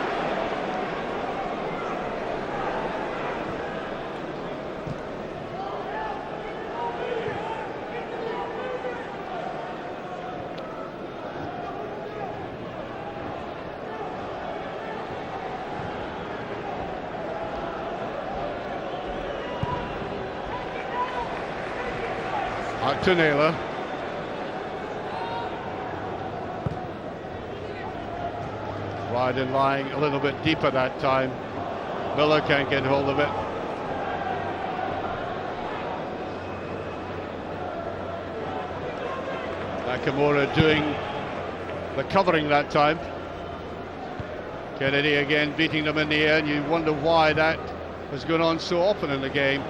Out to Naylor. Ryden lying a little bit deeper that time. Miller can't get hold of it. Nakamura doing the covering that time. Kennedy again beating them in the air, and you wonder why that has gone on so often in the game.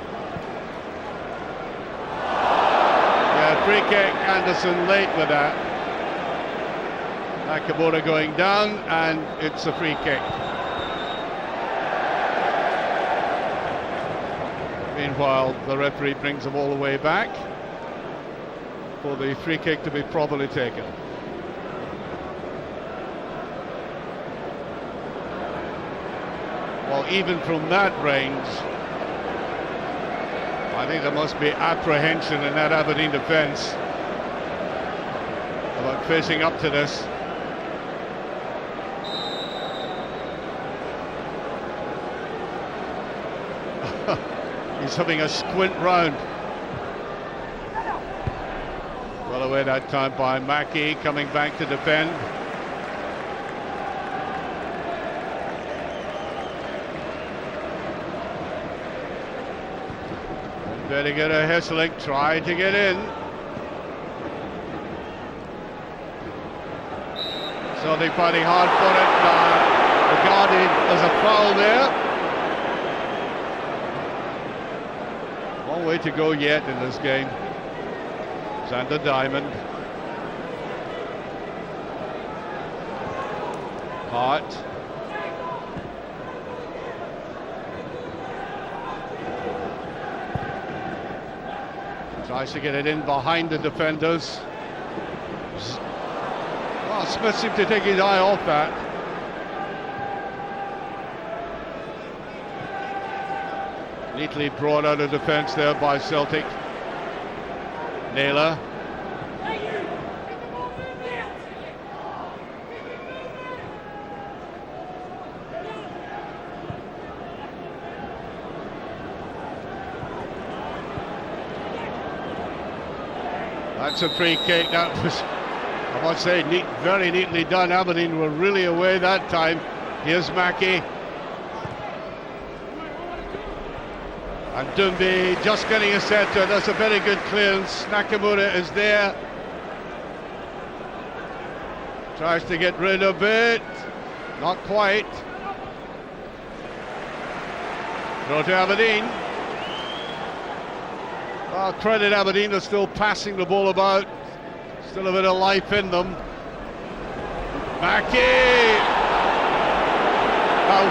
Free kick, Anderson late with that. Nakamura going down, and it's a free kick. Meanwhile, the referee brings them all the way back for the free kick to be properly taken. Well, even from that range, I think there must be apprehension in that Aberdeen defence about facing up to this. He's having a squint round. Well away that time by Mackie, coming back to defend. Better get a Hesselink, try to get in. So they're fighting hard for it. Regarded as a foul there. Long way to go yet in this game. Xander Diamond. Hart. Tries to get it in behind the defenders. Well, Smith seemed to take his eye off that. Neatly brought out of defence there by Celtic. Naylor. That's a free kick. That was, I must say, very neatly done. Aberdeen were really away that time. Here's Mackie. And Doomby just getting a set to it. That's a very good clearance. Nakamura is there. Tries to get rid of it. Not quite. Throw to Aberdeen. Well, credit Aberdeen, they're still passing the ball about. Still a bit of life in them. Mackie!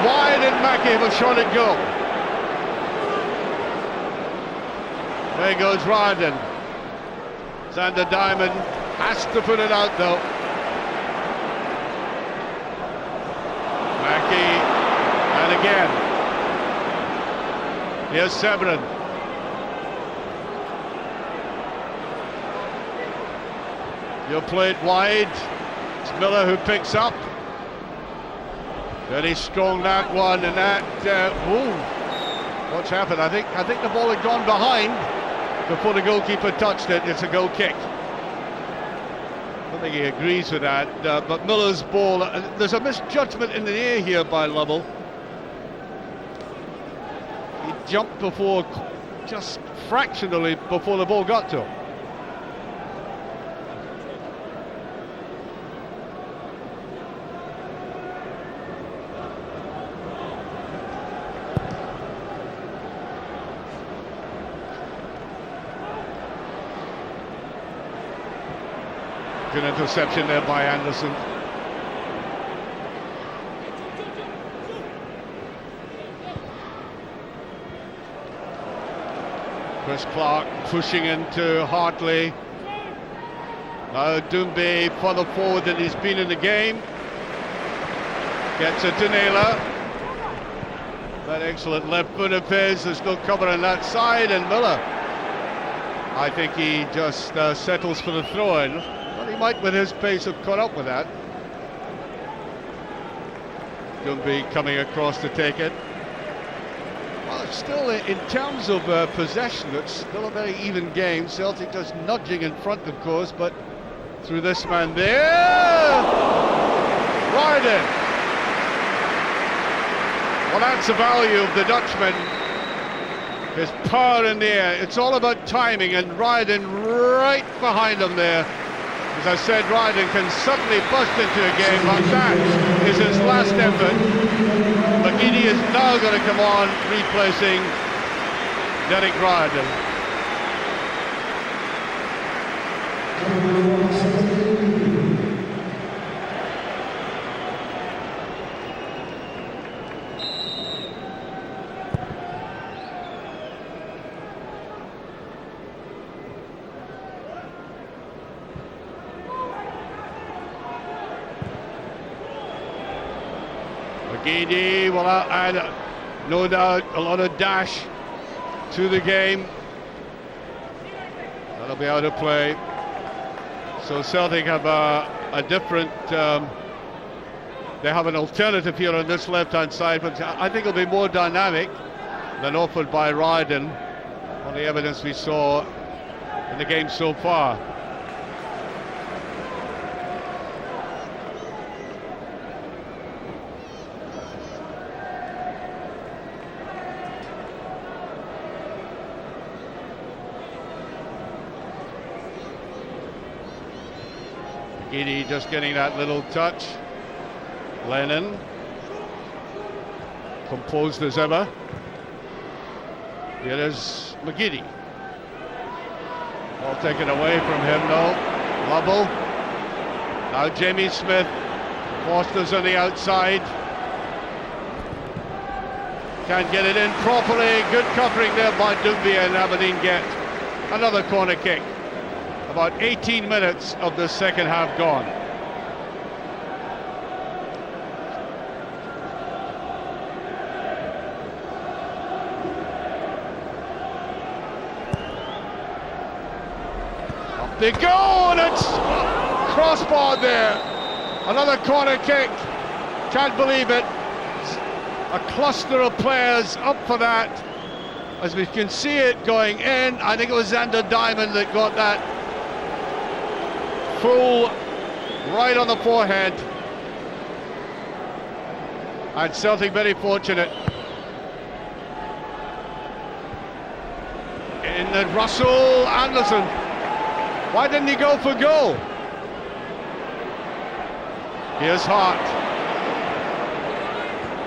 Why did Mackie have a shot at goal? There goes Ryden. Xander Diamond has to put it out though. Mackie, and again. Here's Severin. You'll play it wide. It's Miller who picks up. Very strong that one, and that. What's happened? I think the ball had gone behind. before the goalkeeper touched it, it's a goal kick. I don't think he agrees with that, but Miller's ball, there's a misjudgment in the air here by Lovell. He jumped before, just fractionally before the ball got to him. Good interception there by Anderson. Chris Clark pushing into Hartley. Now Doumbé further forward than he's been in the game. Gets it to Naylor. That excellent left foot of his. There's no cover on that side, and Miller, I think he just settles for the throw-in. Well, he might, with his pace, have caught up with that. Doumbé coming across to take it. Well, it's still, in terms of possession, it's still a very even game. Celtic just nudging in front, of course, but through this man there, Ryden. Well, that's the value of the Dutchman. His power in the air. It's all about timing, and Ryden right behind him there. As I said, Ryden can suddenly bust into a game, but that is his last effort. McGeady is now going to come on, replacing Derek Ryden. McGeady will add, no doubt, a lot of dash to the game. That'll be out of play. So Celtic have a different, they have an alternative here on this left-hand side, but I think it'll be more dynamic than offered by Ryden on the evidence we saw in the game so far. McGeady just getting that little touch. Lennon, composed as ever. Here is McGeady. Ball taken away from him though. Lovell. Now Jamie Smith. Foster's on the outside. Can't get it in properly. Good covering there by Doumbé, and Aberdeen get another corner kick. About 18 minutes of the second half gone. Up they go, and it's crossbar there. Another corner kick. Can't believe it. A cluster of players up for that. As we can see it going in, I think it was Xander Diamond that got that full right on the forehead, and Celtic very fortunate. In the Russell Anderson, why didn't he go for goal? Here's Hart.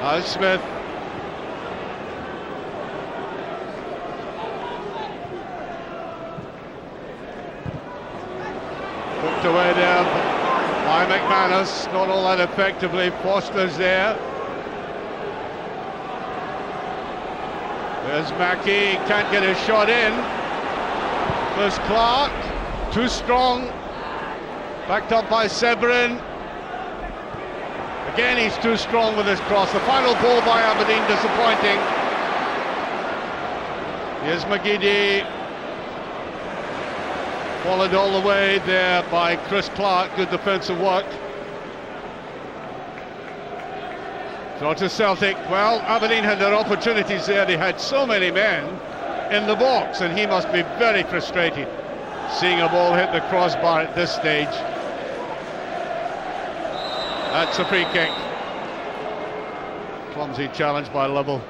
Now Smith. Poked away there by McManus, not all that effectively. Foster's there. There's Mackie, can't get his shot in. There's Clark, too strong. Backed up by Severin. Again, he's too strong with his cross. The final ball by Aberdeen, disappointing. Here's McGeady. Followed all the way there by Chris Clark. Good defensive work. Throw to Celtic. Well, Aberdeen had their opportunities there. They had so many men in the box, and he must be very frustrated seeing a ball hit the crossbar at this stage. That's a free kick. Clumsy challenge by Lovell.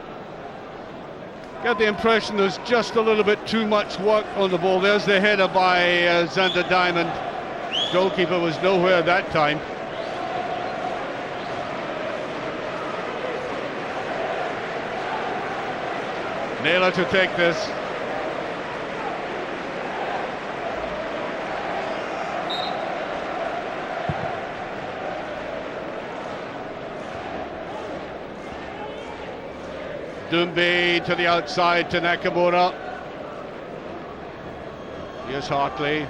Get the impression there's just a little bit too much work on the ball. There's the header by Zander Diamond. Goalkeeper was nowhere that time. Naylor to take this. Dumbe to the outside to Nakamura. Here's Hartley.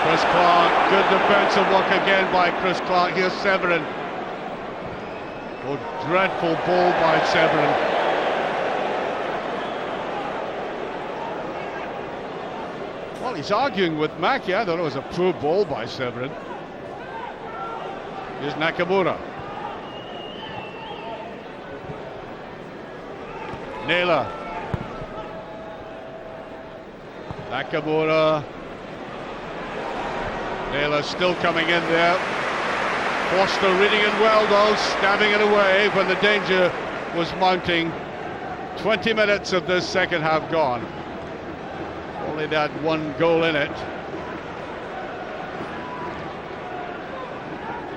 Chris Clark, good defensive work again by Chris Clark. Here's Severin. Oh, dreadful ball by Severin. Well, he's arguing with Mackie. I thought it was a poor ball by Severin. Here's Nakamura. Naylor. Nakamura. Naylor still coming in there. Foster reading it well though, stabbing it away when the danger was mounting. 20 minutes of this second half gone. Only that one goal in it.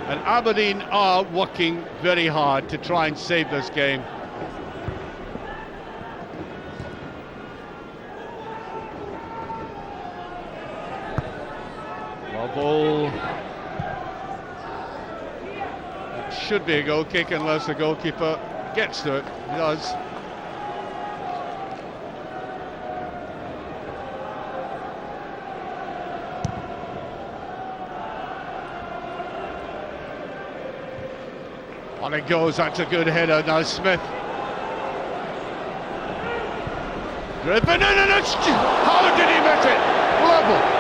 And Aberdeen are working very hard to try and save this game. Ball. It should be a goal kick unless the goalkeeper gets to it. He does. On it goes. That's a good header. Now Smith. Driven in and it's... How did he miss it? Level.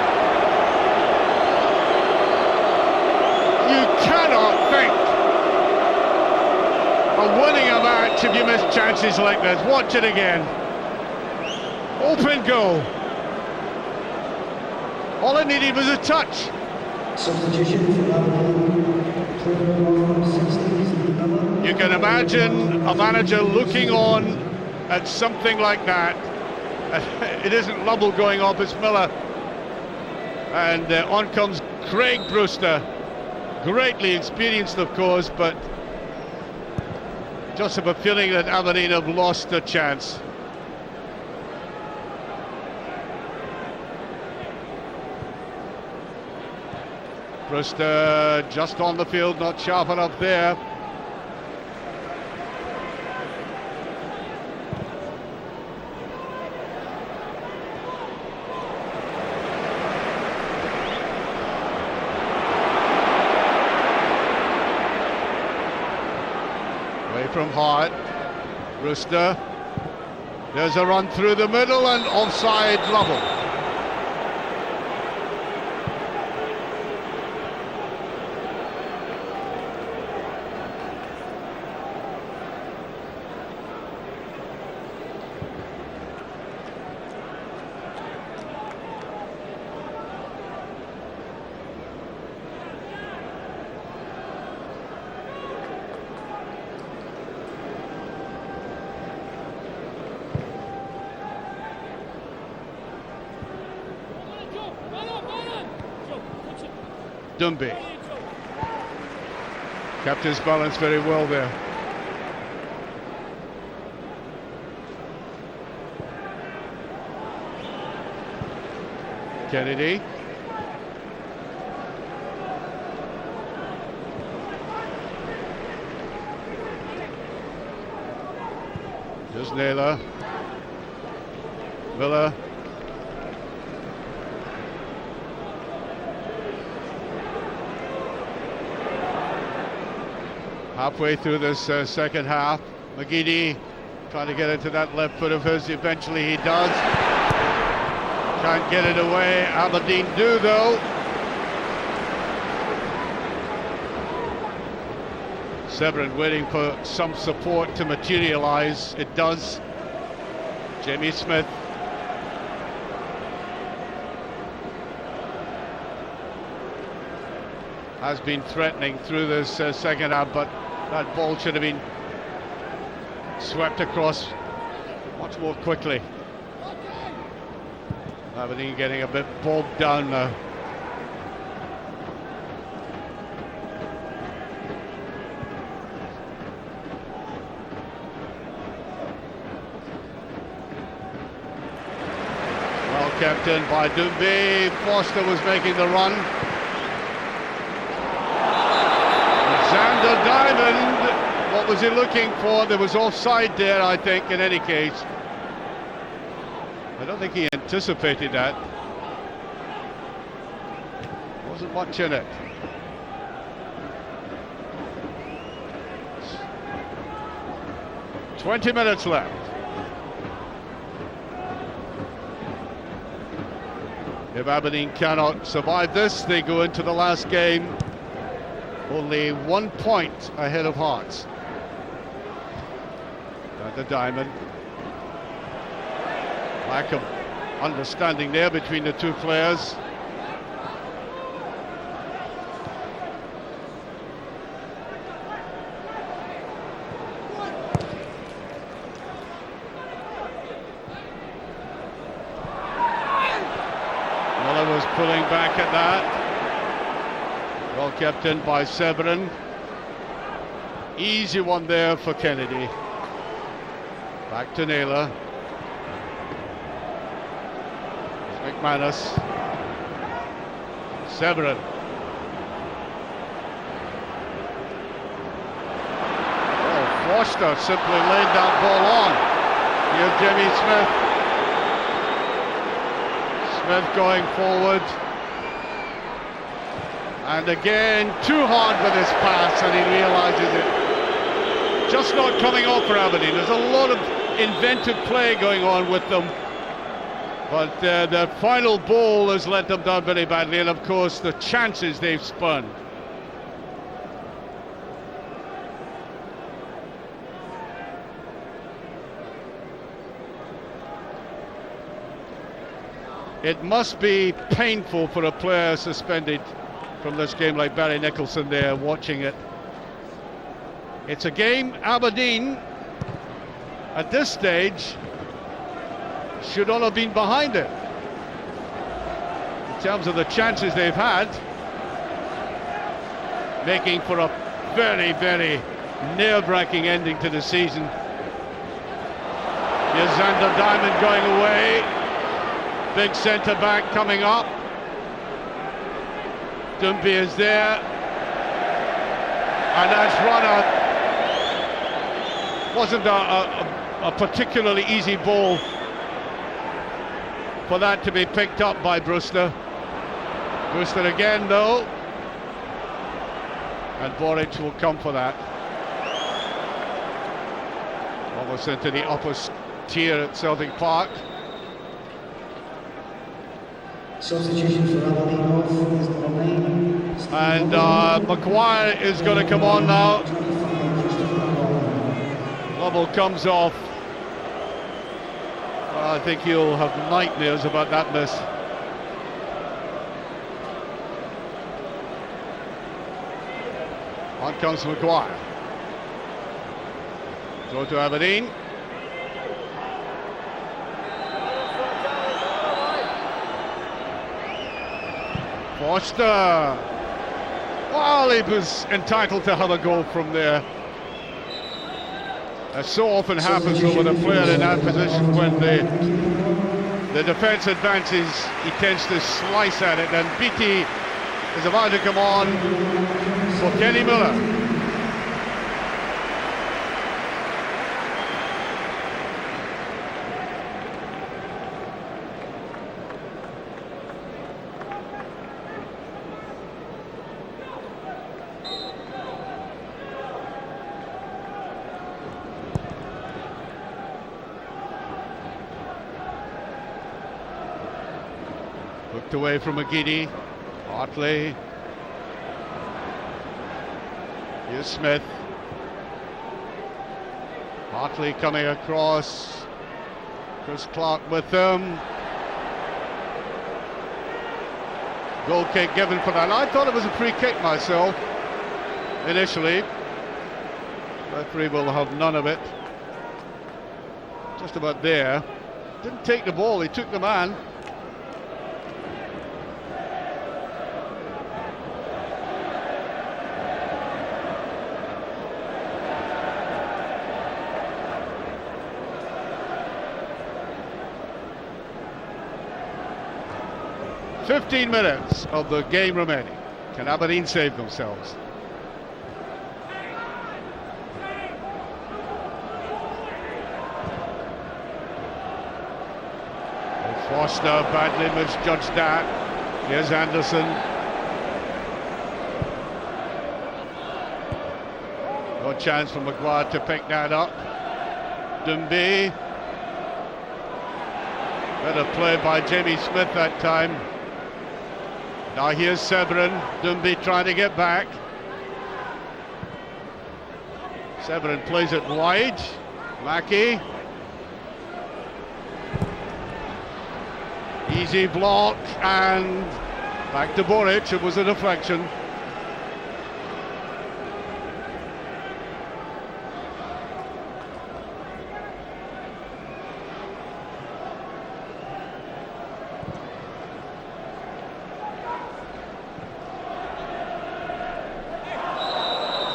You cannot think of winning a match if you miss chances like this. Watch it again. Open goal. All it needed was a touch. Substitution for Aberdeen. Player number 16, You can imagine a manager looking on at something like that. It isn't Lovell going off, it's Miller. And on comes Craig Brewster. Greatly experienced, of course, but just have a feeling that Aberdeen have lost a chance. Brewster just on the field, not sharp enough there. From Hart. Brewster. There's a run through the middle and offside Lovell. Dumbe kept his balance very well there. Kennedy. Here's Naylor. Miller. Halfway through this second half, McGeady trying to get into that left foot of his. Eventually he does. Can't get it away. Aberdeen do though. Severin waiting for some support to materialise. It does. Jamie Smith. Has been threatening through this second half, but that ball should have been swept across much more quickly. Aberdeen getting a bit bogged down now. Well kept in by Doomby. Foster was making the run. Xander Diamond, what was he looking for? There was offside there, I think, in any case. I don't think he anticipated that. Wasn't much in it. "20 minutes left. If Aberdeen cannot survive this, they go into the last game only 1 point ahead of Hearts. And the Diamond. Lack of understanding there between the two players. Miller was pulling back at that. Well kept in by Severin. Easy one there for Kennedy. Back to Naylor. McManus. Severin. Oh, Foster simply laid that ball on. Here's Jimmy Smith. Smith going forward. And again, too hard with his pass, and he realises it. Just not coming off for Aberdeen. There's a lot of inventive play going on with them. But the final ball has let them down very badly, and of course the chances they've spun. It must be painful for a player suspended from this game like Barry Nicholson there, watching it. It's a game Aberdeen, at this stage, should not have been behind it. In terms of the chances they've had, making for a very, very nerve-wracking ending to the season. Here's Xander Diamond going away. Big centre-back coming up. Doomby is there. And that's wasn't a particularly easy ball for that to be picked up by Brewster. Brewster again though, and Boric will come for that. Almost into the upper tier at Celtic Park. Substitution for Aberdeen off is number 9. And Maguire is going to come on now. Lovell comes off. I think he'll have nightmares about that miss. On comes Maguire. Throw to Aberdeen. Foster. Well, he was entitled to have a goal from there. As so often happens with a player in that position, when the defence advances, he tends to slice at it, and Beattie is about to come on for Kenny Miller. Looked away from McGeady. Hartley. Here's Smith. Hartley coming across. Chris Clark with them. Goal kick given for that. I thought it was a free kick myself, initially. Referee will have none of it. Just about there. Didn't take the ball, he took the man. "15 minutes of the game remaining. Can Aberdeen save themselves?" Foster badly misjudged that. Here's Anderson. No chance for Maguire to pick that up. Dumby. Better play by Jamie Smith that time. Now here's Severin. Dumby trying to get back. Severin plays it wide. Mackie. Easy block, and back to Boric. It was a deflection.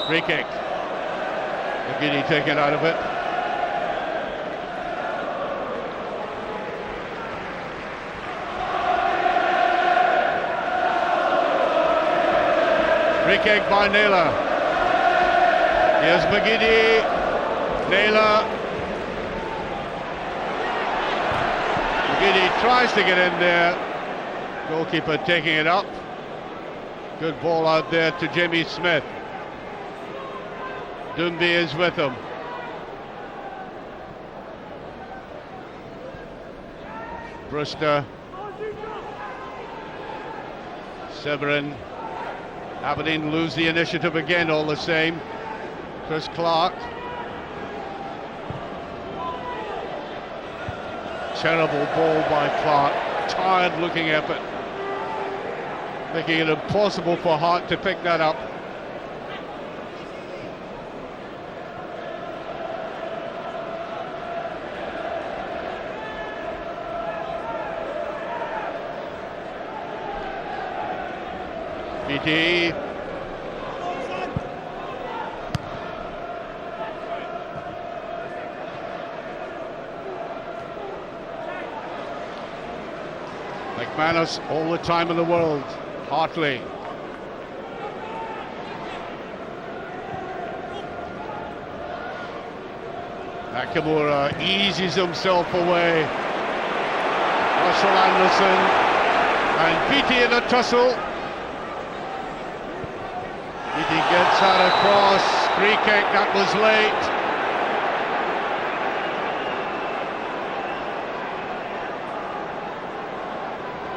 Free kick. McGinney taken out of it. Free kick by Naylor. Here's McGinney. Naylor. McGinney tries to get in there. Goalkeeper taking it up. Good ball out there to Jamie Smith. Dumby is with him. Brewster. Severin. Aberdeen lose the initiative again all the same. Chris Clark. Terrible ball by Clark. Tired looking effort. Making it impossible for Hart to pick that up. BT. McManus all the time in the world. Hartley. Nakamura eases himself away. Russell Anderson and Beattie in a tussle. Beattie gets that across. Free kick, that was late.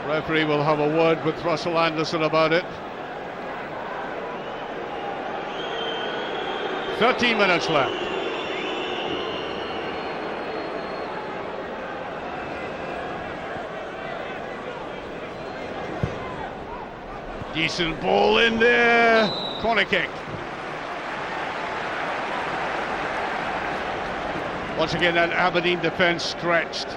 Referee will have a word with Russell Anderson about it. 13 minutes left. Decent ball in there. Corner kick. Once again, that Aberdeen defence stretched.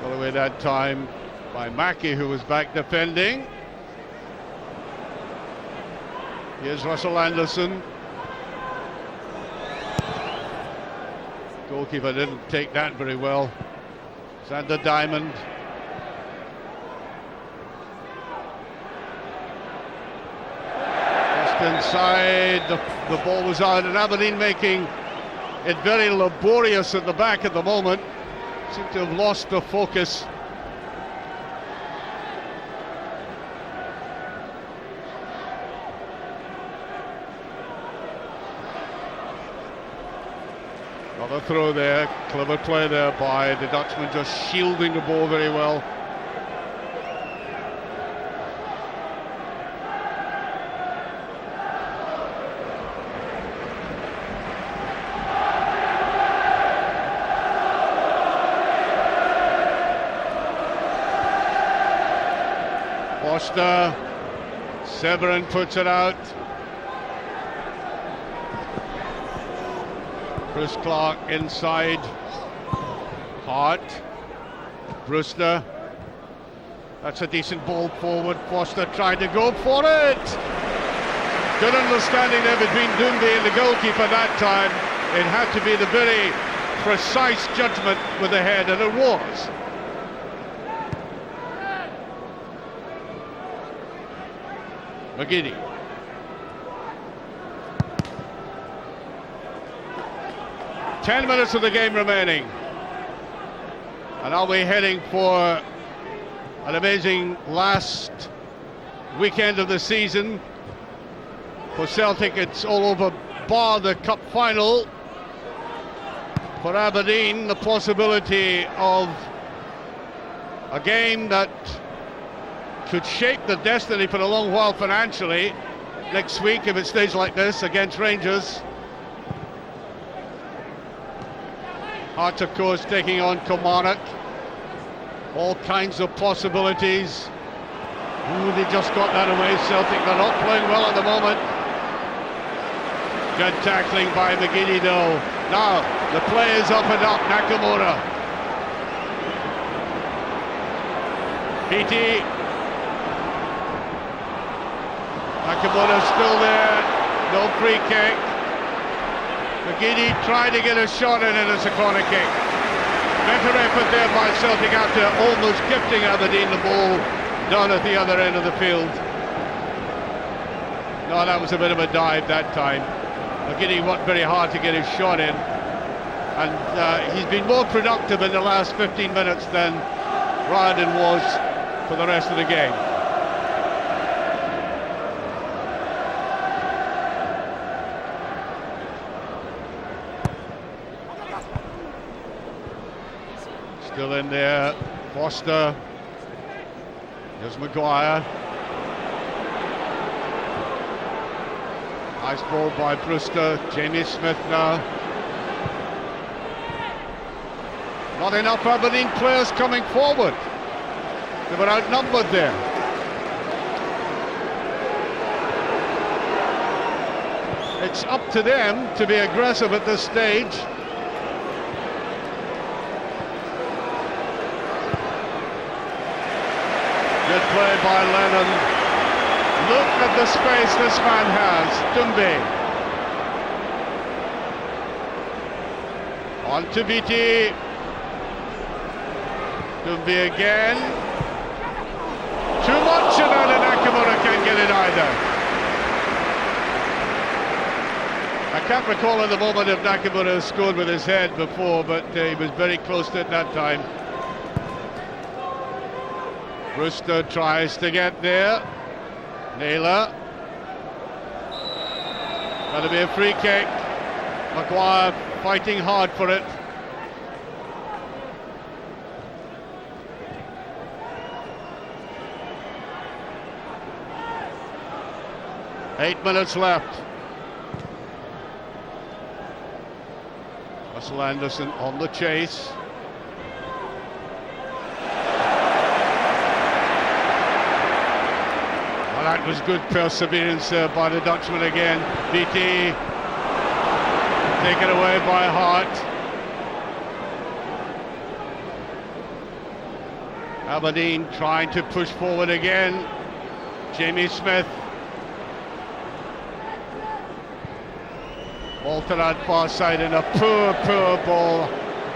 Away that time by Mackie, who was back defending. Here's Russell Anderson. Goalkeeper didn't take that very well. Sander Diamond. Just inside, the ball was out, and Aberdeen making it very laborious at the back at the moment. Seem to have lost the focus. Another throw there, clever play there by the Dutchman, just shielding the ball very well. Foster, Severin puts it out. Chris Clark inside. Hart. Brewster. That's a decent ball forward. Foster tried to go for it. Good understanding there between Doumbé and the goalkeeper that time. It had to be the very precise judgment with the head, and it was. McGiddy. Ten minutes of the game remaining. And are we heading for an amazing last weekend of the season? For Celtic, it's all over bar the cup final. For Aberdeen, the possibility of a game that could shape the destiny for a long while financially next week if it stays like this against Rangers. Hart, of course, taking on Kilmarnock. All kinds of possibilities. Ooh, they just got that away, Celtic. They're not playing well at the moment. Good tackling by McGiddy, though. Now, the play is up and up. Nakamura. Beattie. Nakamura still there. No free kick. McGiddy tried to get a shot in, and it's a corner kick. Better effort there by Celtic after almost gifting Aberdeen the ball down at the other end of the field. No, that was a bit of a dive that time. McGiddy worked very hard to get his shot in, and he's been more productive in the last 15 minutes than Riordan was for the rest of the game. Still in there, Foster. Here's Maguire. Nice ball by Brewster. Jamie Smith now. Not enough Aberdeen players coming forward. They were outnumbered there. It's up to them to be aggressive at this stage. Good play by Lennon. Look at the space this man has. Doumbé. On to Beattie. Doumbé again. Too much, and Nakamura can't get it either. I can't recall at the moment if Nakamura scored with his head before, but he was very close to it that time. Brewster tries to get there. Naylor. That'll be a free kick. Maguire fighting hard for it. Eight minutes left. Russell Anderson on the chase. That was good perseverance by the Dutchman again. Beattie taken away by Hart. Aberdeen trying to push forward again. Jamie Smith. Ball to that far side, and a poor ball.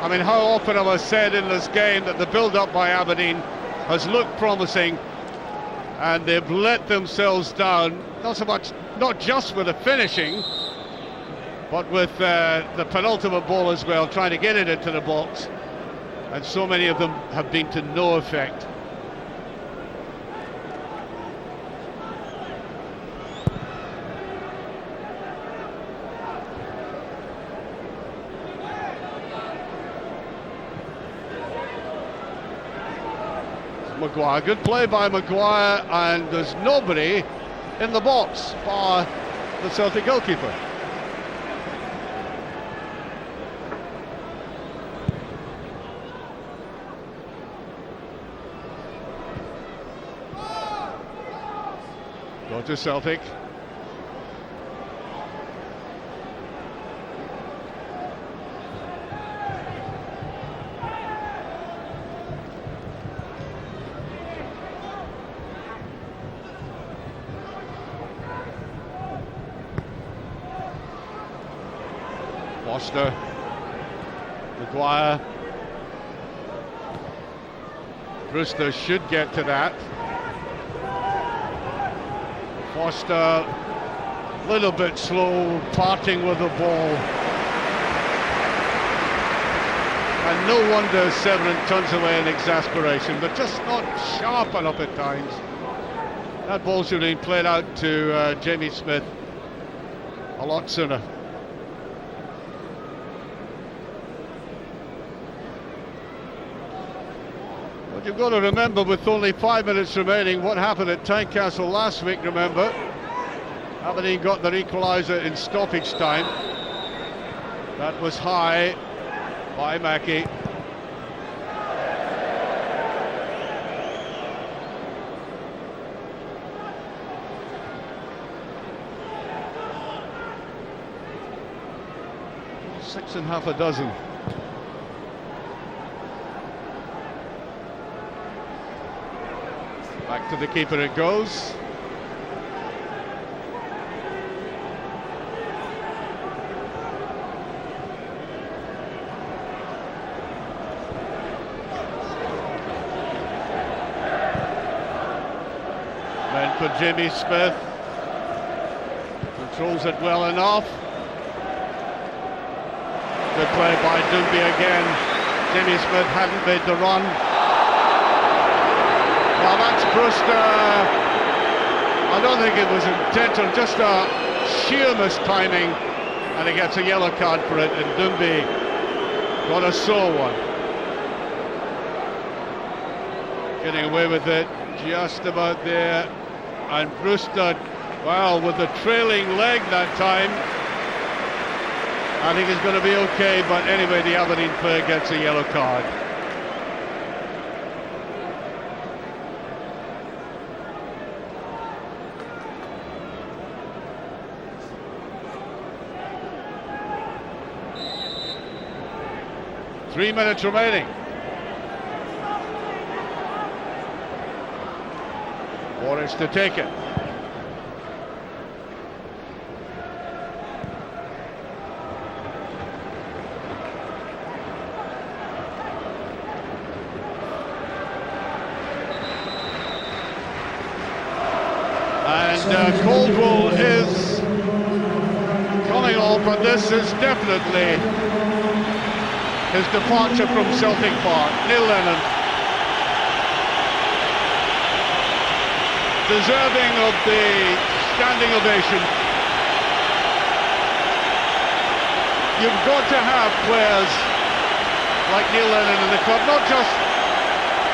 I mean, how often have I said in this game that the build-up by Aberdeen has looked promising, and they've let themselves down, not just with the finishing, but with the penultimate ball as well, trying to get it into the box, and so many of them have been to no effect. Maguire. Good play by Maguire, and there's nobody in the box bar the Celtic goalkeeper. Go to Celtic. Foster, Maguire. Brewster should get to that. Foster, a little bit slow, parting with the ball. And no wonder Severin turns away in exasperation, but just not sharp enough at times. That ball should have been played out to Jamie Smith a lot sooner. But you've got to remember, with only 5 minutes remaining, what happened at Tynecastle last week, remember? Aberdeen got their equaliser in stoppage time. That was high by Mackie. Six and half a dozen. Back to the keeper it goes. Meant for Jimmy Smith. Controls it well enough. Good play by Dombey again. Jimmy Smith hadn't made the run. Well, that's Brewster. I don't think it was intentional, just a sheer mistiming, and he gets a yellow card for it, and Dombey got a sore one. Getting away with it just about there, and Brewster, well, with the trailing leg that time, I think he's going to be okay, but anyway, the Aberdeen player gets a yellow card. Three minutes remaining. Warriors to take it. And Caldwell is coming off, and this is definitely his departure from Celtic Park. Neil Lennon, deserving of the standing ovation. You've got to have players like Neil Lennon in the club, not just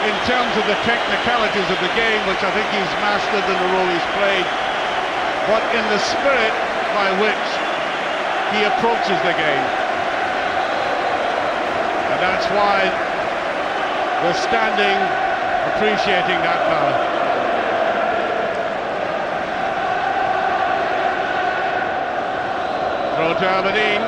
in terms of the technicalities of the game, which I think he's mastered in the role he's played, but in the spirit by which he approaches the game. And that's why we're standing appreciating that now. Throw to Aberdeen.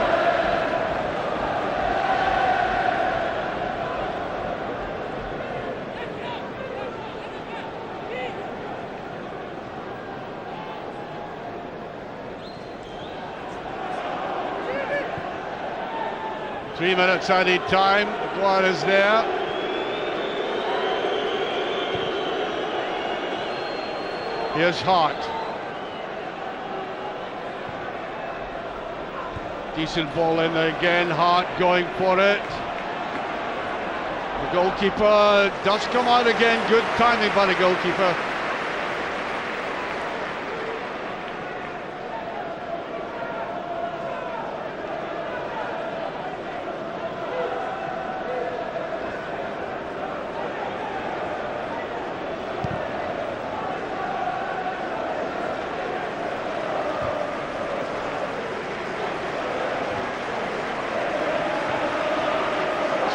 Three minutes added time. Maguire is there. Here's Hart. Decent ball in there again. Hart going for it. The goalkeeper does come out again. Good timing by the goalkeeper.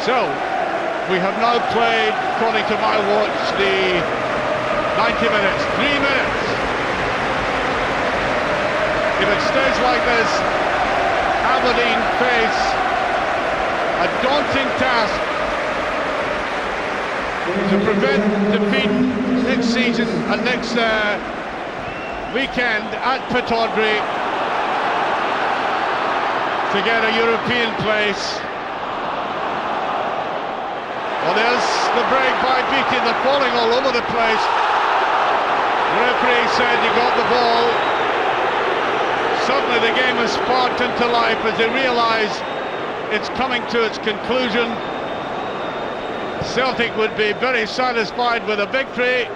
So, we have now played, according to my watch, the 90 minutes, 3 minutes. If it stays like this, Aberdeen face a daunting task to prevent defeat next season and next weekend at Pittodrie to get a European place. Well, there's the break by Beattie. They're falling all over the place. The referee said you got the ball. Suddenly the game has sparked into life as they realise it's coming to its conclusion. Celtic would be very satisfied with a victory,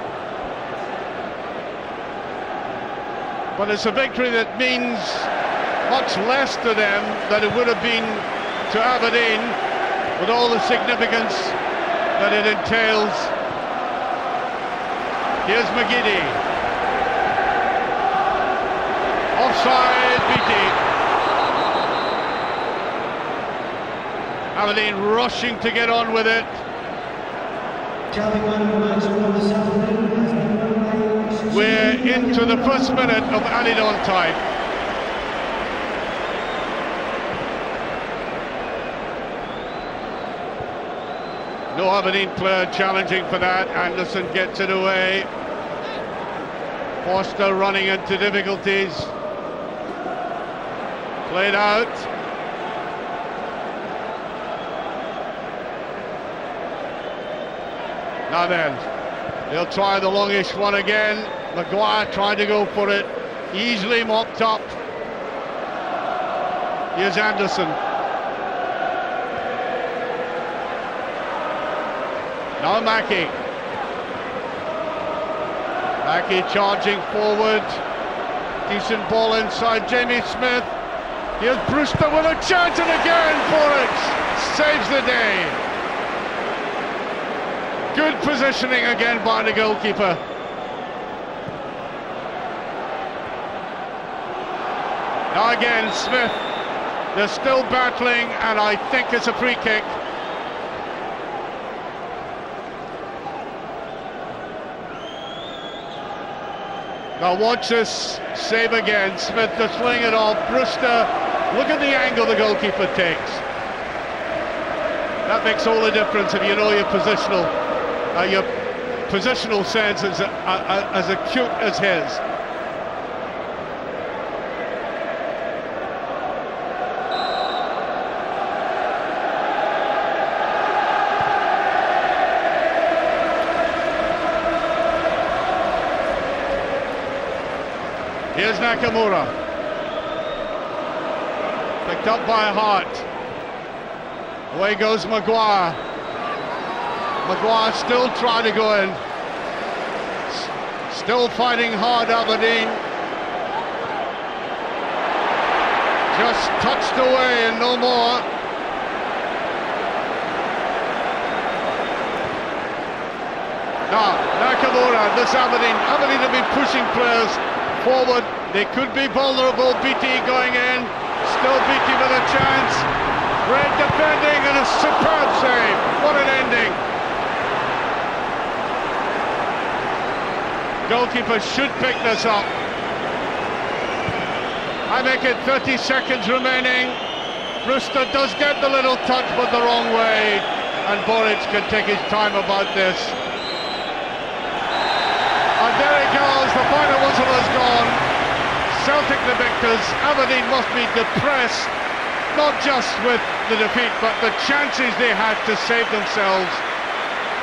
but it's a victory that means much less to them than it would have been to Aberdeen, with all the significance that it entails. Here's McGeady. Offside, Beattie. Aberdeen rushing to get on with it. We're into the first minute of added on time. No Aberdeen player challenging for that. Anderson gets it away. Foster running into difficulties. Played out. Now then, they'll try the longish one again. Maguire trying to go for it. Easily mopped up. Here's Anderson. Now Mackie. Mackie charging forward. Decent ball inside Jamie Smith. Here's Brewster with a chance, and again Boric saves the day. Good positioning again by the goalkeeper. Now again Smith. They're still battling, and I think it's a free kick. Now watch this save again. Smith to sling it off. Brewster, look at the angle the goalkeeper takes. That makes all the difference if you know your positional sense is as acute as his. Here's Nakamura. Picked up by Hart. Away goes Maguire. Maguire still trying to go in. Still fighting hard, Aberdeen. Just touched away and no more. Now, Nakamura, this Aberdeen have been pushing players forward. They could be vulnerable. Beattie going in. Still Beattie with a chance. Red defending and a superb save. What an ending. Goalkeeper should pick this up. I make it 30 seconds remaining. Brewster does get the little touch, but the wrong way, and Boric can take his time about this. And there it goes, the final whistle has gone. Celtic the victors. Aberdeen must be depressed, not just with the defeat, but the chances they had to save themselves,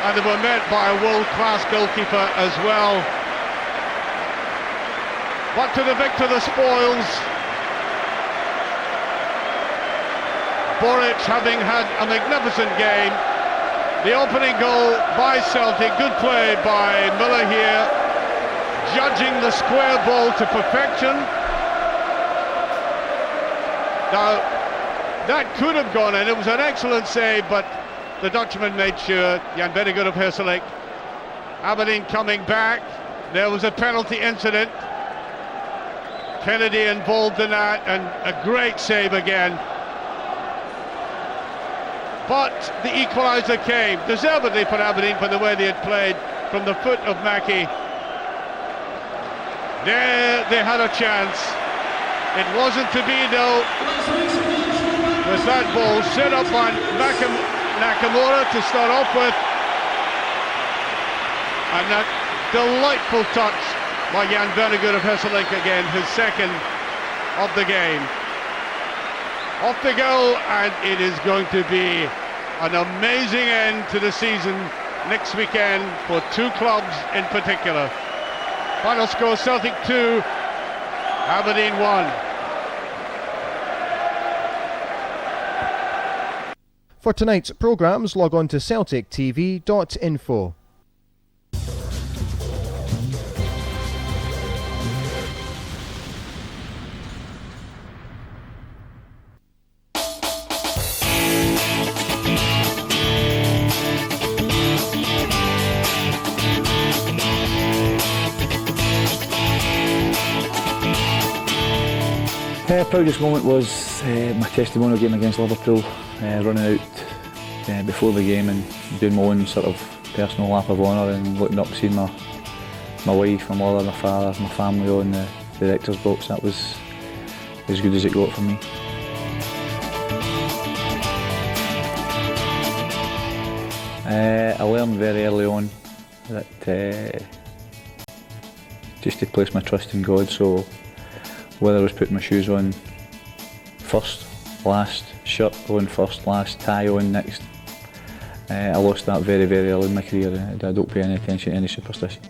and they were met by a world-class goalkeeper as well. But to the victor the spoils. Boric having had a magnificent game. The opening goal by Celtic, good play by Miller here, judging the square ball to perfection. Now, that could have gone in. It was an excellent save, but the Dutchman made sure. Jan, very good of Celtic. Aberdeen coming back. There was a penalty incident. Kennedy involved in that, and a great save again. but the equaliser came, deservedly for Aberdeen for the way they had played from the foot of Mackie. There they had a chance. It wasn't to be though. There's that ball set up on Nakamura to start off with. And that delightful touch by Jan Vennegoor of Celtic again, his second of the game. Off the go, and it is going to be an amazing end to the season next weekend for two clubs in particular. Final score: Celtic 2, Aberdeen 1. For tonight's programmes, log on to celtictv.info. Proudest moment was my testimonial game against Liverpool, running out before the game and doing my own sort of personal lap of honour and looking up, seeing my wife, my mother, my father, my family on the director's box. That was as good as it got for me. I learned very early on that just to place my trust in God, so whether I was putting my shoes on first, last, shirt on first, last, tie on next, I lost that very, very early in my career. I don't pay any attention to any superstition.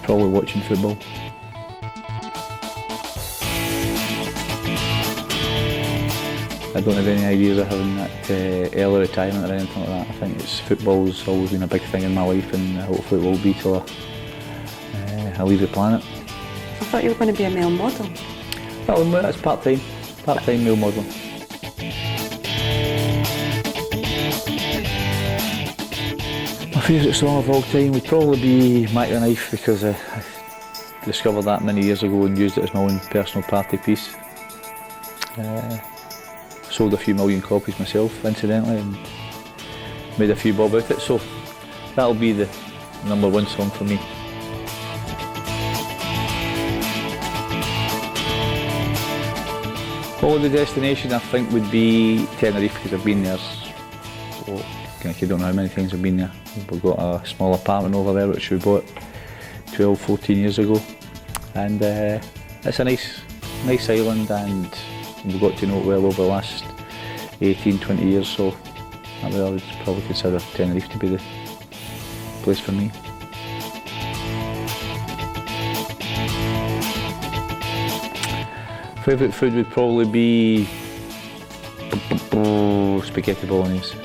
Probably watching football. I don't have any ideas of having that early retirement or anything like that. I think football's always been a big thing in my life, and hopefully it will be till I leave the planet. I thought you were going to be a male model. Well, that's part-time male modelling. My favourite song of all time would probably be Mac the Knife, because I discovered that many years ago and used it as my own personal party piece. Sold a few million copies myself, incidentally, and made a few bob out of it, so that'll be the #1 song for me. Holiday destination I think would be Tenerife, because I've been there, so I don't know how many times I've been there. We've got a small apartment over there which we bought 12, 14 years ago, and it's a nice island, and we've got to know it well over the last 18, 20 years, so I would probably consider Tenerife to be the place for me. Favourite food would probably be spaghetti bolognese.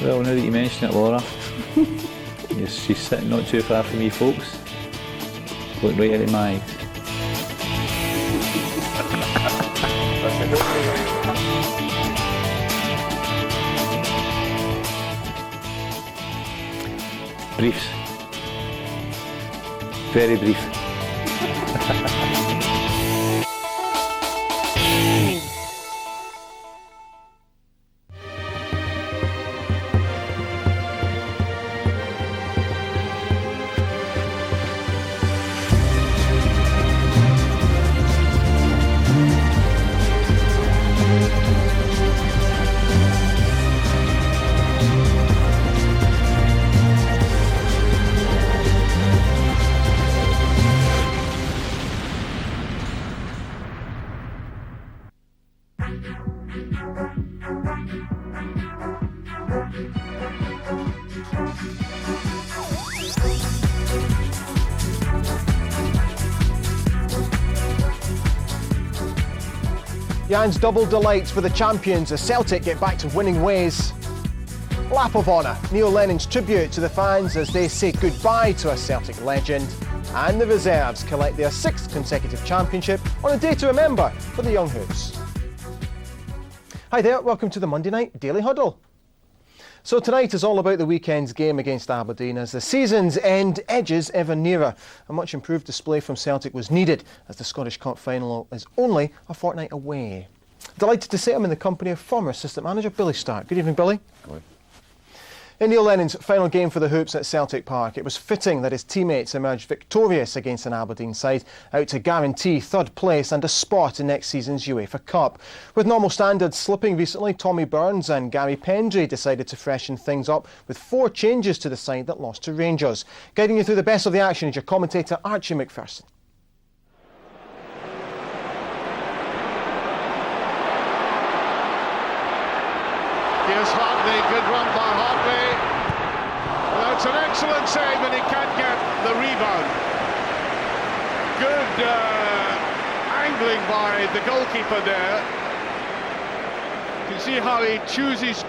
Well, now that you mention it, Laura, yes, she's sitting not too far from me, folks. Look right into my eyes. Briefs. Very brief. Jan's double delights for the champions as Celtic get back to winning ways. Lap of honour, Neil Lennon's tribute to the fans as they say goodbye to a Celtic legend, and the reserves collect their 6th consecutive championship on a day to remember for the young hoops. Hi there, welcome to the Monday Night Daily Huddle. So tonight is all about the weekend's game against Aberdeen as the season's end edges ever nearer. A much improved display from Celtic was needed as the Scottish Cup final is only a fortnight away. Delighted to say I'm in the company of former assistant manager Billy Stark. Good evening, Billy. Good. In Neil Lennon's final game for the Hoops at Celtic Park, it was fitting that his teammates emerged victorious against an Aberdeen side out to guarantee third place and a spot in next season's UEFA Cup. With normal standards slipping recently, Tommy Burns and Gary Pendry decided to freshen things up with 4 changes to the side that lost to Rangers. Guiding you through the best of the action is your commentator Archie McPherson. Here's Hartley, good run by Hartley. Well, that's an excellent save and he can't get the rebound. Good angling by the goalkeeper there. You can see how he chooses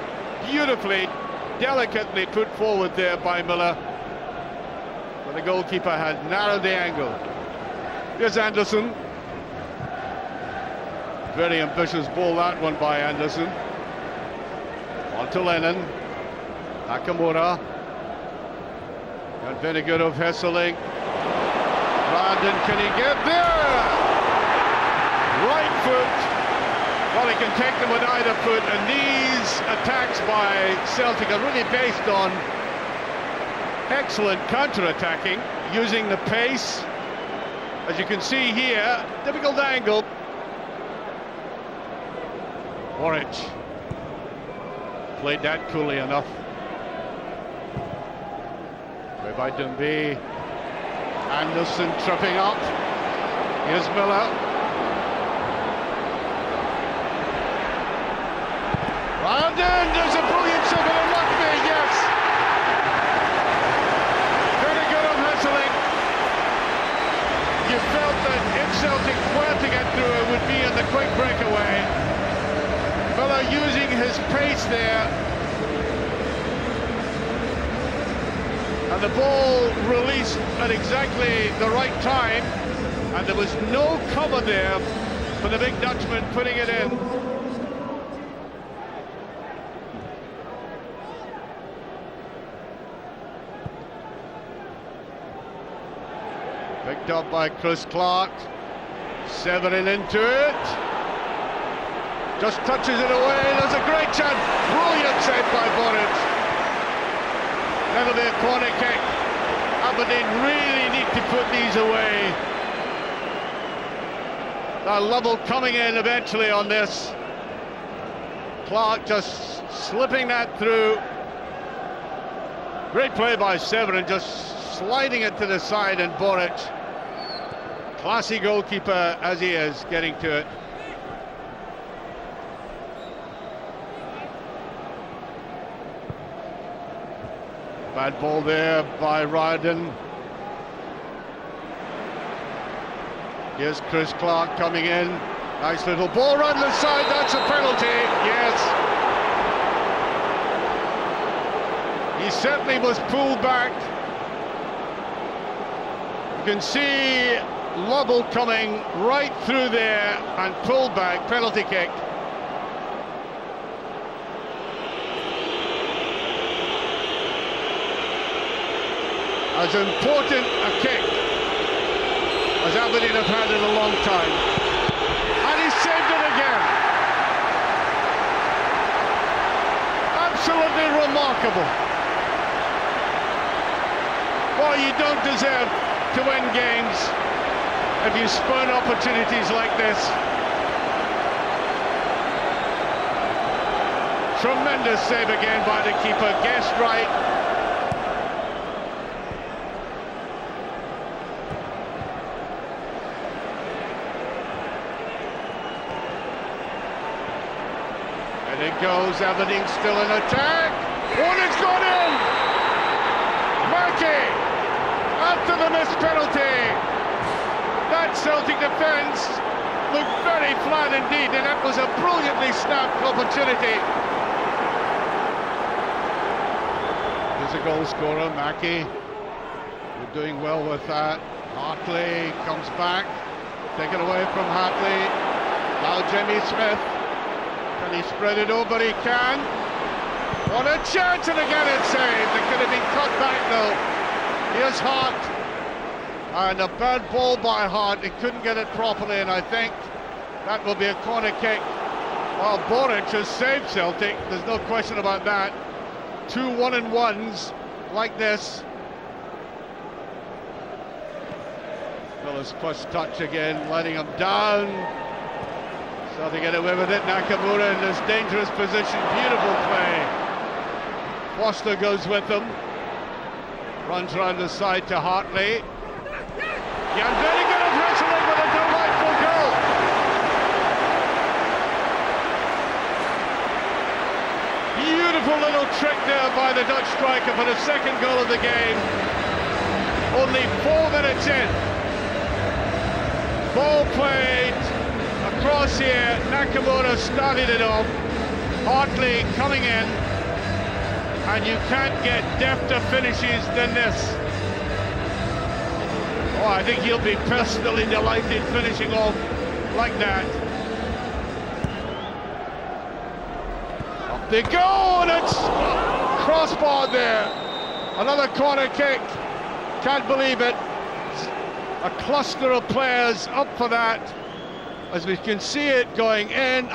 beautifully, delicately put forward there by Miller. But the goalkeeper had narrowed the angle. Here's Anderson. Very ambitious ball, that one by Anderson. On to Lennon. Nakamura. And very good of Hesseling. Brandon, can he get there? Right foot. Well, he can take them with either foot. And these attacks by Celtic are really based on excellent counter-attacking, using the pace. As you can see here, difficult angle. Orich. Played that coolly enough. Play by Dumby. Anderson tripping up. Here's Miller. Brandon, there's a brilliant shot and a rugby, yes. Very good on Hesseling. You felt that if Celtic were to get through, it would be in the quick breakaway. Miller using his pace there, and the ball released at exactly the right time, and there was no cover there for the big Dutchman putting it in. Picked up by Chris Clark. Severin into it. Just touches it away. There's a great chance. Brilliant save by Boric. That'll be a corner kick. Aberdeen really need to put these away. Lovell coming in eventually on this. Clark just slipping that through. Great play by Severin, just sliding it to the side, and Boric, classy goalkeeper as he is, getting to it. Bad ball there by Ryden. Here's Chris Clark coming in. Nice little ball run the side. That's a penalty. Yes. He certainly was pulled back. You can see Lovell coming right through there and pulled back. Penalty kick. As important a kick as Aberdeen have had in a long time. And he saved it again. Absolutely remarkable. Well, you don't deserve to win games if you spurn opportunities like this. Tremendous save again by the keeper, guessed right. And it goes, Aberdeen still in attack. One has gone in! Markey, after the missed penalty. That Celtic defence looked very flat indeed, and that was a brilliantly snapped opportunity. There's a goal scorer, Mackey. We're doing well with that. Hartley comes back, taken away from Hartley. Now Jamie Smith. Can he spread it over? He can. What a chance, and again it's saved. It could have been cut back though. Here's Hart, and a bad ball by Hart. He couldn't get it properly, and I think that will be a corner kick. Well, Boric has saved Celtic, there's no question about that. 2 1-on-1s like this. Phillips first touch again, letting him down. So to get away with it, Nakamura in this dangerous position, beautiful play. Foster goes with them, runs around the side to Hartley. Yeah, very good at wrestling with a delightful goal. Beautiful little trick there by the Dutch striker for the second goal of the game. Only 4 minutes in. Ball played across here, Nakamura started it off, Hartley coming in, and you can't get defter finishes than this. Oh, I think he'll be personally delighted finishing off like that. Up they go, and it's crossbar there. Another corner kick, can't believe it. A cluster of players up for that, as we can see it going in. And